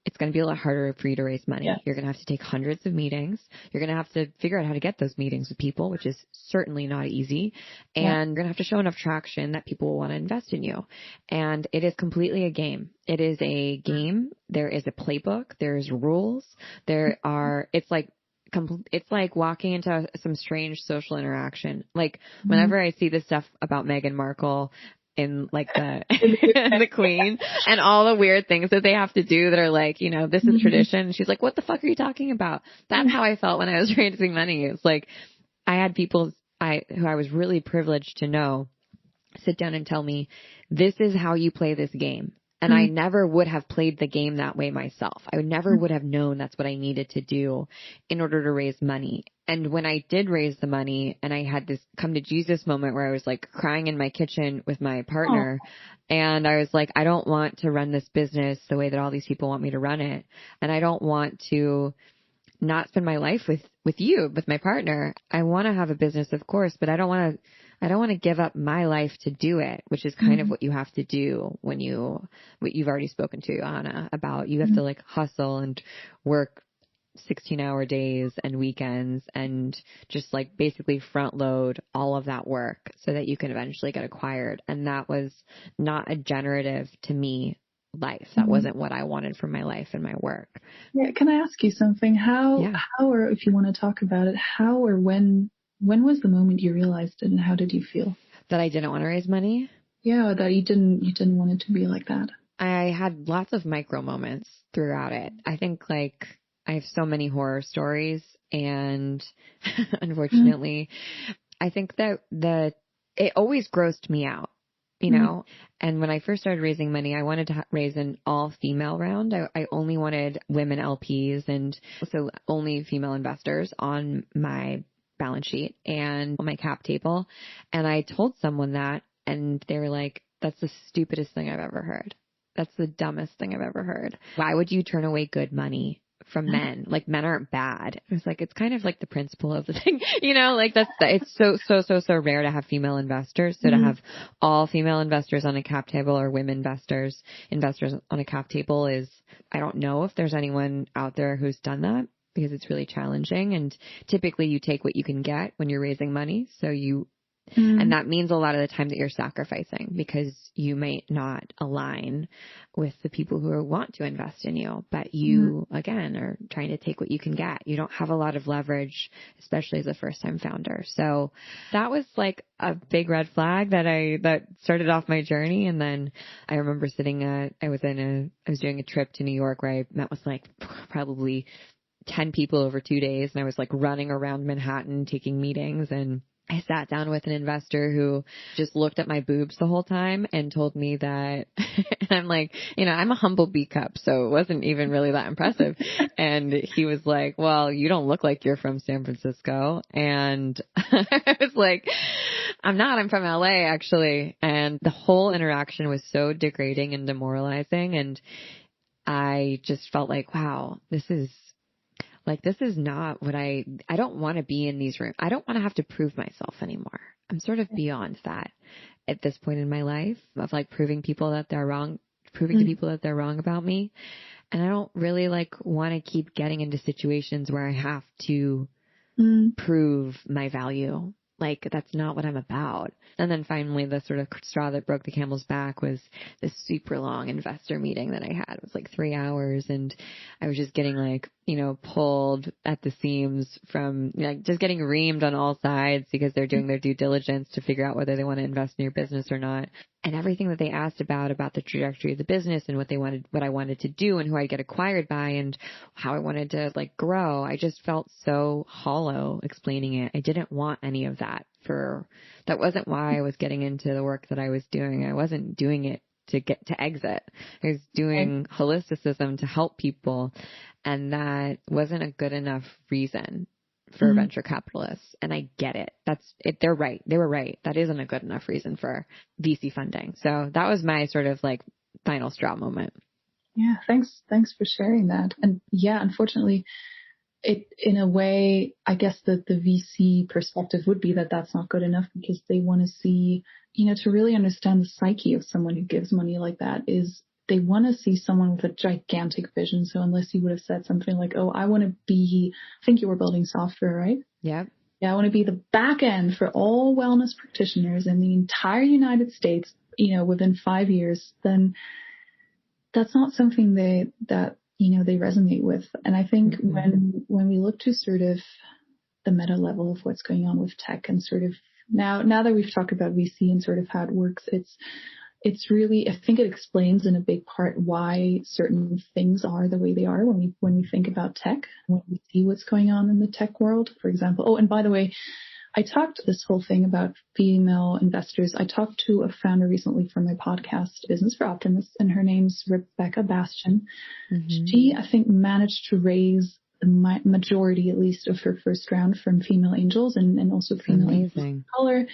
it's going to be a lot harder for you to raise money. Yeah. You're going to have to take hundreds of meetings. You're going to have to figure out how to get those meetings with people, which is certainly not easy. And you're going to have to show enough traction that people will want to invest in you. And it is completely a game. It is a game. There is a playbook. There's rules. It's like walking into some strange social interaction. Like whenever I see this stuff about Meghan Markle in like the Queen and all the weird things that they have to do that are like, this is tradition. She's like, what the fuck are you talking about? That's how I felt when I was raising money. It's like I had people who I was really privileged to know sit down and tell me, this is how you play this game. And I never would have played the game that way myself. I never would have known that's what I needed to do in order to raise money. And when I did raise the money and I had this come to Jesus moment where I was like crying in my kitchen with my partner and I was like, I don't want to run this business the way that all these people want me to run it. And I don't want to not spend my life with you, with my partner. I want to have a business, of course, but I don't want to give up my life to do it, which is kind of what you have to do when what you've already spoken to, Johanna, about. You have to like hustle and work 16-hour days and weekends and just like basically front load all of that work so that you can eventually get acquired. And that was not a generative to me life. That wasn't what I wanted for my life and my work. Yeah. Can I ask you something? How, or if you want to talk about it, how or when was the moment you realized it and how did you feel? That I didn't want to raise money? Yeah, that you didn't want it to be like that. I had lots of micro moments throughout it. I think like I have so many horror stories and unfortunately, I think that it always grossed me out, you know, and when I first started raising money, I wanted to raise an all female round. I only wanted women LPs and also only female investors on my balance sheet and on my cap table. And I told someone that and they were like, that's the stupidest thing I've ever heard. That's the dumbest thing I've ever heard. Why would you turn away good money from men? Like men aren't bad. It's like, it's kind of like the principle of the thing, you know, like it's so rare to have female investors. So to have all female investors on a cap table or women investors on a cap table is, I don't know if there's anyone out there who's done that because it's really challenging. And typically you take what you can get when you're raising money. So and that means a lot of the time that you're sacrificing because you might not align with the people who want to invest in you, but you, again, are trying to take what you can get. You don't have a lot of leverage, especially as a first-time founder. So that was like a big red flag that started off my journey. And then I remember I was doing a trip to New York where I met with like probably 10 people over 2 days. And I was like running around Manhattan taking meetings, and I sat down with an investor who just looked at my boobs the whole time and told me that, and I'm like, you know, I'm a humble B cup, so it wasn't even really that impressive. And he was like, well, you don't look like you're from San Francisco. And I was like, I'm not, I'm from LA actually. And the whole interaction was so degrading and demoralizing. And I just felt like, wow, this is not what I don't want to be in these rooms. I don't want to have to prove myself anymore. I'm sort of beyond that at this point in my life of like proving to people that they're wrong about me. And I don't really like want to keep getting into situations where I have to prove my value. Like that's not what I'm about. And then finally the sort of straw that broke the camel's back was this super long investor meeting that I had. It was like 3 hours and I was just getting like, you know, pulled at the seams from like just getting reamed on all sides because they're doing their due diligence to figure out whether they want to invest in your business or not. And everything that they asked about the trajectory of the business and what I wanted to do and who I'd get acquired by and how I wanted to like grow. I just felt so hollow explaining it. I didn't want any of that. That wasn't why I was getting into the work that I was doing. I wasn't doing it to get to exit. I was doing holisticism to help people. And that wasn't a good enough reason for venture capitalists. And I get it. That's it. They're right. They were right. That isn't a good enough reason for VC funding. So that was my sort of like final straw moment. Yeah. Thanks for sharing that. And yeah, unfortunately, it, in a way, I guess that the VC perspective would be that that's not good enough because they want to see, you know, to really understand the psyche of someone who gives money like that is they want to see someone with a gigantic vision. So unless you would have said something like, oh, I want to be, I think you were building software, right? Yeah. Yeah. I want to be the back end for all wellness practitioners in the entire United States, you know, within 5 years, then that's not something that you know, they resonate with. And I think when we look to sort of the meta level of what's going on with tech and sort of now that we've talked about VC and sort of how it works, it's really, I think it explains in a big part why certain things are the way they are when we think about tech, when we see what's going on in the tech world, for example. Oh, and by the way, I talked this whole thing about female investors. I talked to a founder recently for my podcast, Business for Optimists, and her name's Rebecca Bastian. She, I think, managed to raise the majority, at least, of her first round from female angels and also female angels of color.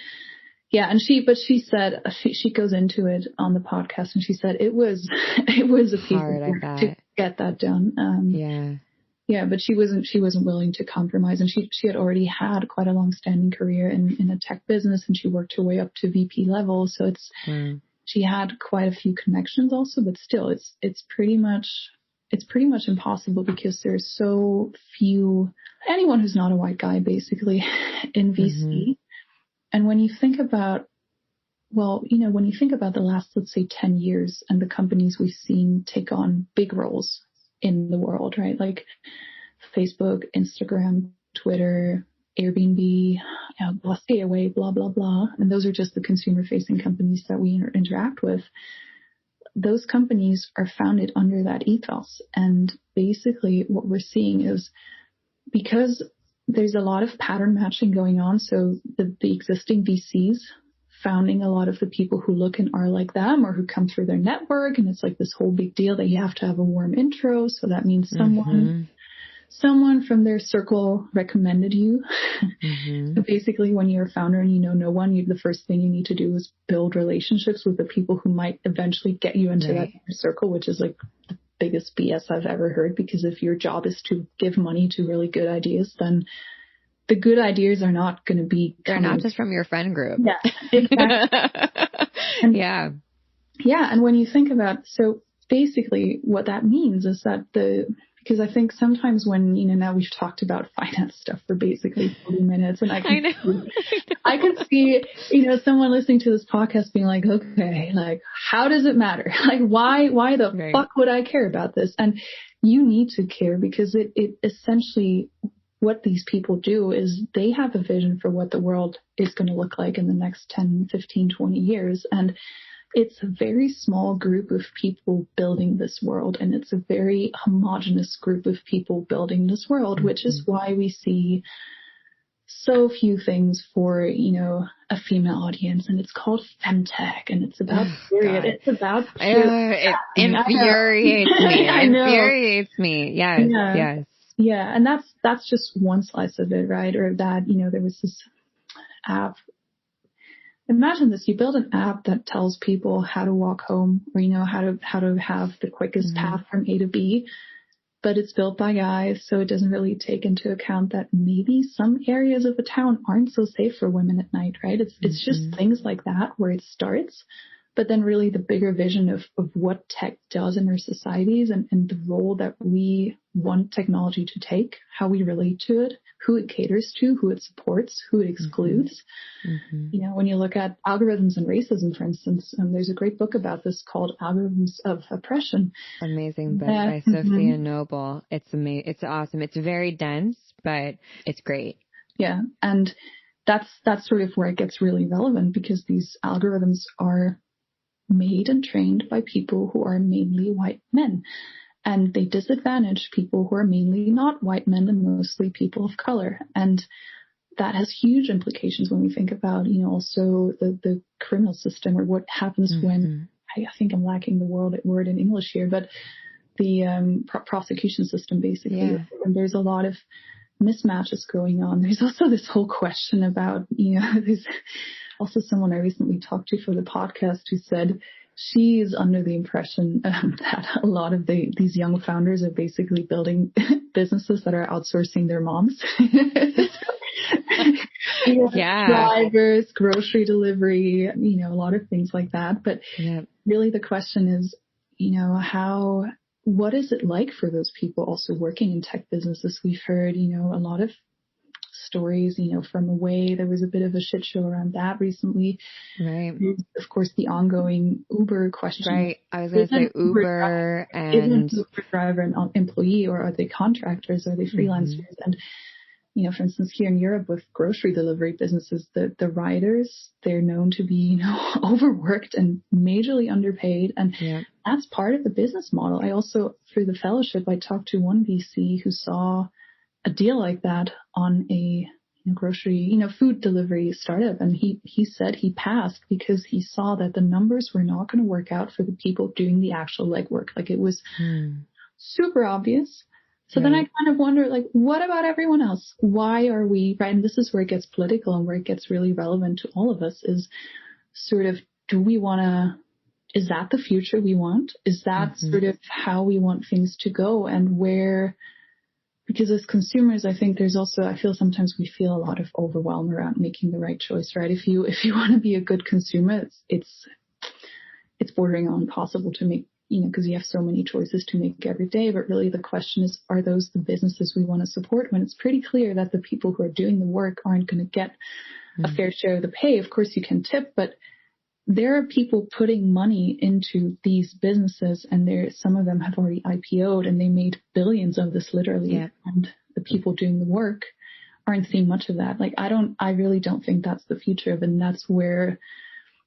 Yeah, and she said she goes into it on the podcast, and she said it was a piece of work to get that done. Yeah, but she wasn't willing to compromise, and she had already had quite a long-standing career in a tech business, and she worked her way up to VP level. So she had quite a few connections also, but still, it's pretty much it's pretty much impossible because there's so few, anyone who's not a white guy basically in VC. And when you think about, when you think about the last, let's say 10 years and the companies we've seen take on big roles in the world, right? Like Facebook, Instagram, Twitter, Airbnb, stay away, blah, blah, blah. And those are just the consumer facing companies that we interact with. Those companies are founded under that ethos. And basically what we're seeing is because there's a lot of pattern matching going on. So the existing VCs founding a lot of the people who look and are like them or who come through their network. And it's like this whole big deal that you have to have a warm intro. So that means someone from their circle recommended you. So basically, when you're a founder and you know no one, the first thing you need to do is build relationships with the people who might eventually get you into that circle, which is like the biggest BS I've ever heard. Because if your job is to give money to really good ideas, then the good ideas are not going to be. They're not just from your friend group. Yeah, exactly. Yeah. And when you think about, so basically what that means is that because I think sometimes when, now we've talked about finance stuff for basically 40 minutes and I can see, someone listening to this podcast being like, okay, like, how does it matter? Like, why the fuck would I care about this? And you need to care because it essentially, what these people do is they have a vision for what the world is going to look like in the next 10, 15, 20 years. And it's a very small group of people building this world, and it's a very homogenous group of people building this world, which is why we see so few things for, a female audience, and it's called femtech, and it's about period. It's about it infuriates me. I know. Infuriates me. Yes. Yeah, and that's just one slice of it, right? Or that, there was this app. Imagine this, you build an app that tells people how to walk home or, how to have the quickest path from A to B, but it's built by guys. So it doesn't really take into account that maybe some areas of the town aren't so safe for women at night, right? It's just things like that where it starts. But then really the bigger vision of what tech does in our societies and the role that we want technology to take, how we relate to it, who it caters to, who it supports, who it excludes. When you look at algorithms and racism, for instance, there's a great book about this called Algorithms of Oppression. Amazing book by Sophia Noble. It's awesome. It's very dense, but it's great. Yeah. And that's sort of where it gets really relevant because these algorithms are made and trained by people who are mainly white men. And they disadvantage people who are mainly not white men and mostly people of color. And that has huge implications when we think about, also the criminal system or what happens when, I think I'm lacking the word in English here, but the prosecution system basically. Yeah. And there's a lot of mismatches going on. There's also this whole question about, there's also someone I recently talked to for the podcast who said she is under the impression that a lot of these young founders are basically building businesses that are outsourcing their moms. Drivers, grocery delivery, a lot of things like that. But really the question is, what is it like for those people also working in tech businesses? We've heard, a lot of stories, from away. There was a bit of a shit show around that recently. Right. Of course, the ongoing Uber question. Right. I was going to say Uber and... Isn't Uber driver an employee or are they contractors? Are they freelancers? And, for instance, here in Europe with grocery delivery businesses, the riders, they're known to be, overworked and majorly underpaid. And that's part of the business model. I also, through the fellowship, I talked to one VC who saw a deal like that on a grocery, food delivery startup. And he said he passed because he saw that the numbers were not going to work out for the people doing the actual legwork. Like it was super obvious. So then I kind of wonder, like, what about everyone else? Why are we, right? And this is where it gets political and where it gets really relevant to all of us is sort of, is that the future we want? Is that sort of how we want things to go? And where, because as consumers, I think there's also, I feel sometimes we feel a lot of overwhelm around making the right choice, right? If you want to be a good consumer, it's bordering on impossible to make, because you have so many choices to make every day. But really the question is, are those the businesses we want to support when it's pretty clear that the people who are doing the work aren't going to get a fair share of the pay? Of course you can tip, but there are people putting money into these businesses, and some of them have already IPO'd and they made billions of this literally. Yeah. And the people doing the work aren't seeing much of that. Like, I really don't think that's the future of it. And that's where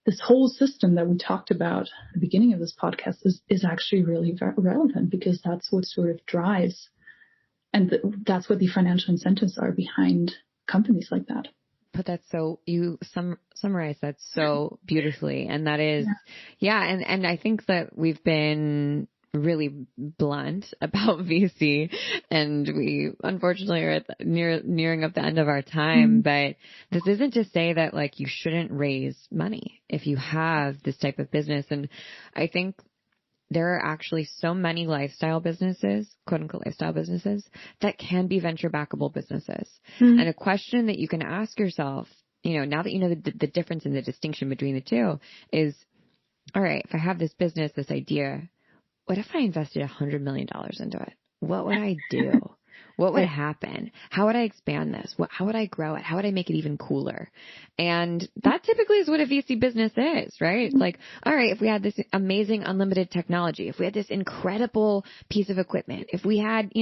this whole system that we talked about at the beginning of this podcast is actually really relevant, because that's what sort of drives, and that's what the financial incentives are behind companies like that. But that's so, you summarize that so beautifully. And that is, and I think that we've been really blunt about VC, and we unfortunately are at nearing up the end of our time. But this isn't to say that like you shouldn't raise money if you have this type of business. And I think there are actually so many lifestyle businesses, quote unquote lifestyle businesses, that can be venture backable businesses. And a question that you can ask yourself, now that you know the difference and the distinction between the two, is, all right, if I have this business, this idea, what if I invested $100 million into it? What would I do? What would happen? How would I expand this? How would I grow it? How would I make it even cooler? And that typically is what a VC business is, right? Like, all right, if we had this amazing unlimited technology, if we had this incredible piece of equipment, if we had,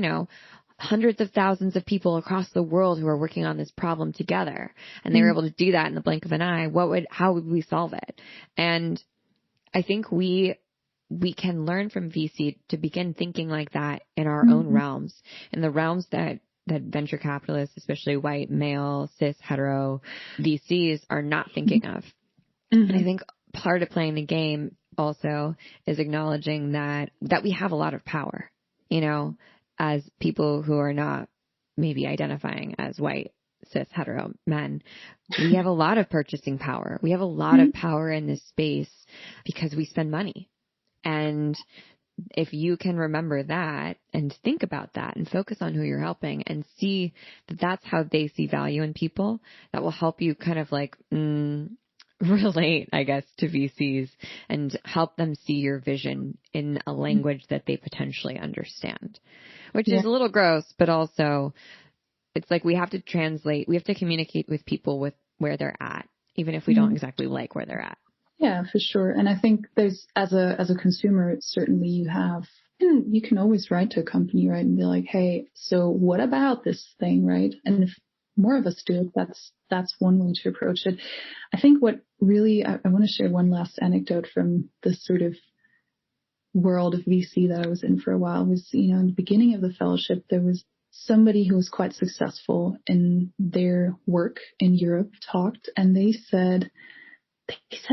hundreds of thousands of people across the world who are working on this problem together, and they were able to do that in the blink of an eye, how would we solve it? And I think we can learn from VC to begin thinking like that in our own realms, in the realms that venture capitalists, especially white, male, cis, hetero VCs, are not thinking of. And I think part of playing the game also is acknowledging that we have a lot of power, as people who are not maybe identifying as white, cis, hetero men. We have a lot of purchasing power. We have a lot of power in this space because we spend money. And if you can remember that and think about that and focus on who you're helping and see that that's how they see value in people, that will help you kind of like relate, I guess, to VCs and help them see your vision in a language that they potentially understand, which is a little gross, but also it's like we have to communicate with people with where they're at, even if we don't exactly like where they're at. Yeah, for sure. And I think there's, as a consumer, certainly you can always write to a company, right, and be like, hey, so what about this thing, right? And if more of us do it, that's one way to approach it. I think what really, I want to share one last anecdote from this sort of world of VC that I was in for a while was, in the beginning of the fellowship, there was somebody who was quite successful in their work in Europe talked, and they said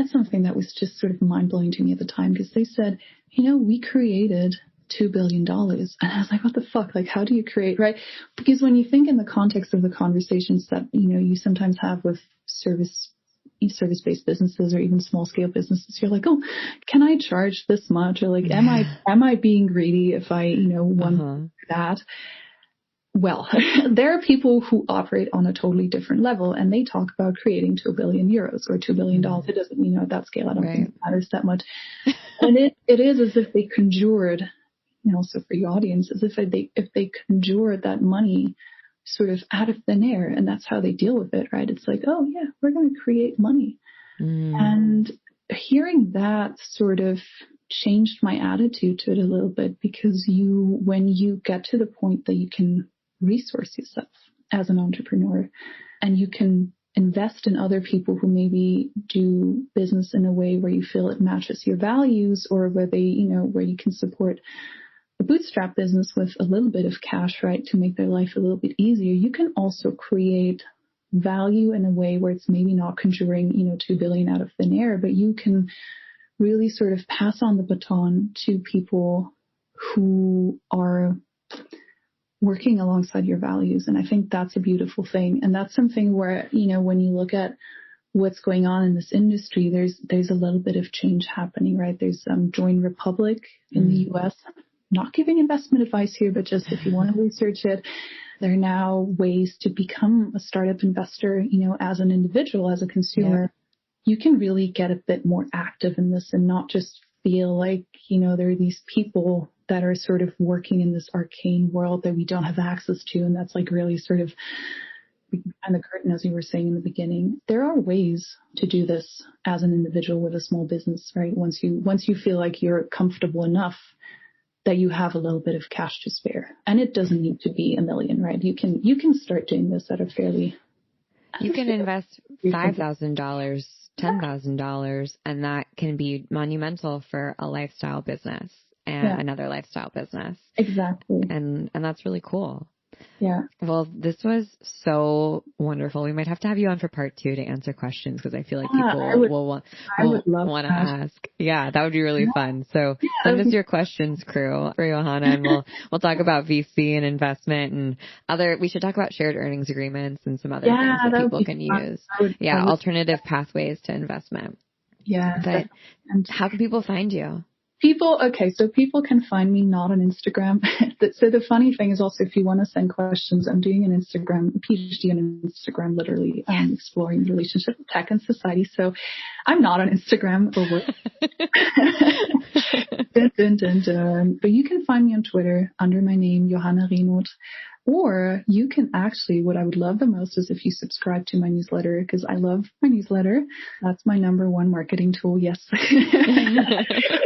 something that was just sort of mind-blowing to me at the time, because they said, we created $2 billion. And I was like, what the fuck? Like, how do you create, right? Because when you think in the context of the conversations that, you sometimes have with service-based businesses or even small-scale businesses, you're like, oh, can I charge this much? Or like, am I being greedy if I, want that? Well, there are people who operate on a totally different level, and they talk about creating €2 billion or $2 billion. It doesn't, at that scale, I don't think it matters that much. And it is as if they conjured, also for your audience, as if they conjured that money sort of out of thin air, and that's how they deal with it, right? It's like, oh yeah, we're going to create money. And hearing that sort of changed my attitude to it a little bit, because when you get to the point that you can resource yourself as an entrepreneur, and you can invest in other people who maybe do business in a way where you feel it matches your values, or where where you can support a bootstrap business with a little bit of cash, right, to make their life a little bit easier, you can also create value in a way where it's maybe not conjuring, $2 billion out of thin air, but you can really sort of pass on the baton to people who are working alongside your values. And I think that's a beautiful thing. And that's something where, when you look at what's going on in this industry, there's a little bit of change happening, right? There's Join Republic in the US. Not giving investment advice here, but just if you want to research it, there are now ways to become a startup investor, as an individual, as a consumer. You can really get a bit more active in this and not just feel like, there are these people that are sort of working in this arcane world that we don't have access to. And that's like really sort of behind the curtain, as you were saying in the beginning. There are ways to do this as an individual with a small business, right? Once you feel like you're comfortable enough that you have a little bit of cash to spare. And it doesn't need to be $1 million, right? You can start doing this at a fairly... You can invest $5,000, $10,000, and that can be monumental for a lifestyle business and another lifestyle business. Exactly. And that's really cool. Yeah. Well, this was so wonderful. We might have to have you on for part 2 to answer questions, because I feel like people will want to ask. Yeah, that would be really fun. So send us your questions, crew, for Johanna, and we'll talk about VC and investment and we should talk about shared earnings agreements and some other things that people can use. Alternative pathways to investment. Yeah. But how can people find you? So people can find me not on Instagram. So the funny thing is also, if you want to send questions, I'm doing a PhD on Instagram, literally exploring the relationship of tech and society. So I'm not on Instagram or work. Dun, dun, dun. But you can find me on Twitter under my name, Johanna Renoth. Or you can actually, what I would love the most is if you subscribe to my newsletter, because I love my newsletter. That's my number one marketing tool. Yes.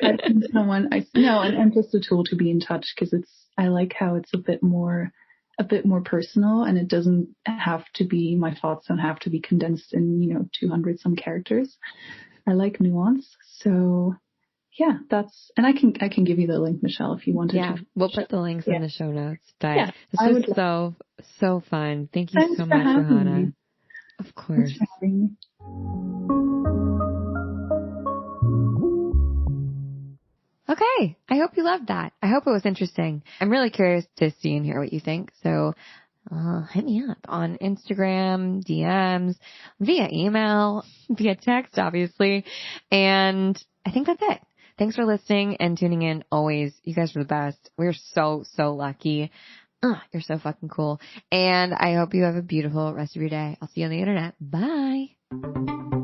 And just a tool to be in touch, because I like how it's a bit more personal, and it doesn't have to be, my thoughts don't have to be condensed in, 200 some characters. I like nuance. So yeah, and I can give you the link, Michelle, if you wanted to. Yeah, we'll put the links in the show notes. But this was so fun. Thank you so much, Johanna. Of course. Thanks for having me. Okay, I hope you loved that. I hope it was interesting. I'm really curious to see and hear what you think. So hit me up on Instagram, DMs, via email, via text, obviously. And I think that's it. Thanks for listening and tuning in. Always, you guys are the best. We're so lucky. You're so fucking cool. And I hope you have a beautiful rest of your day. I'll see you on the internet. Bye.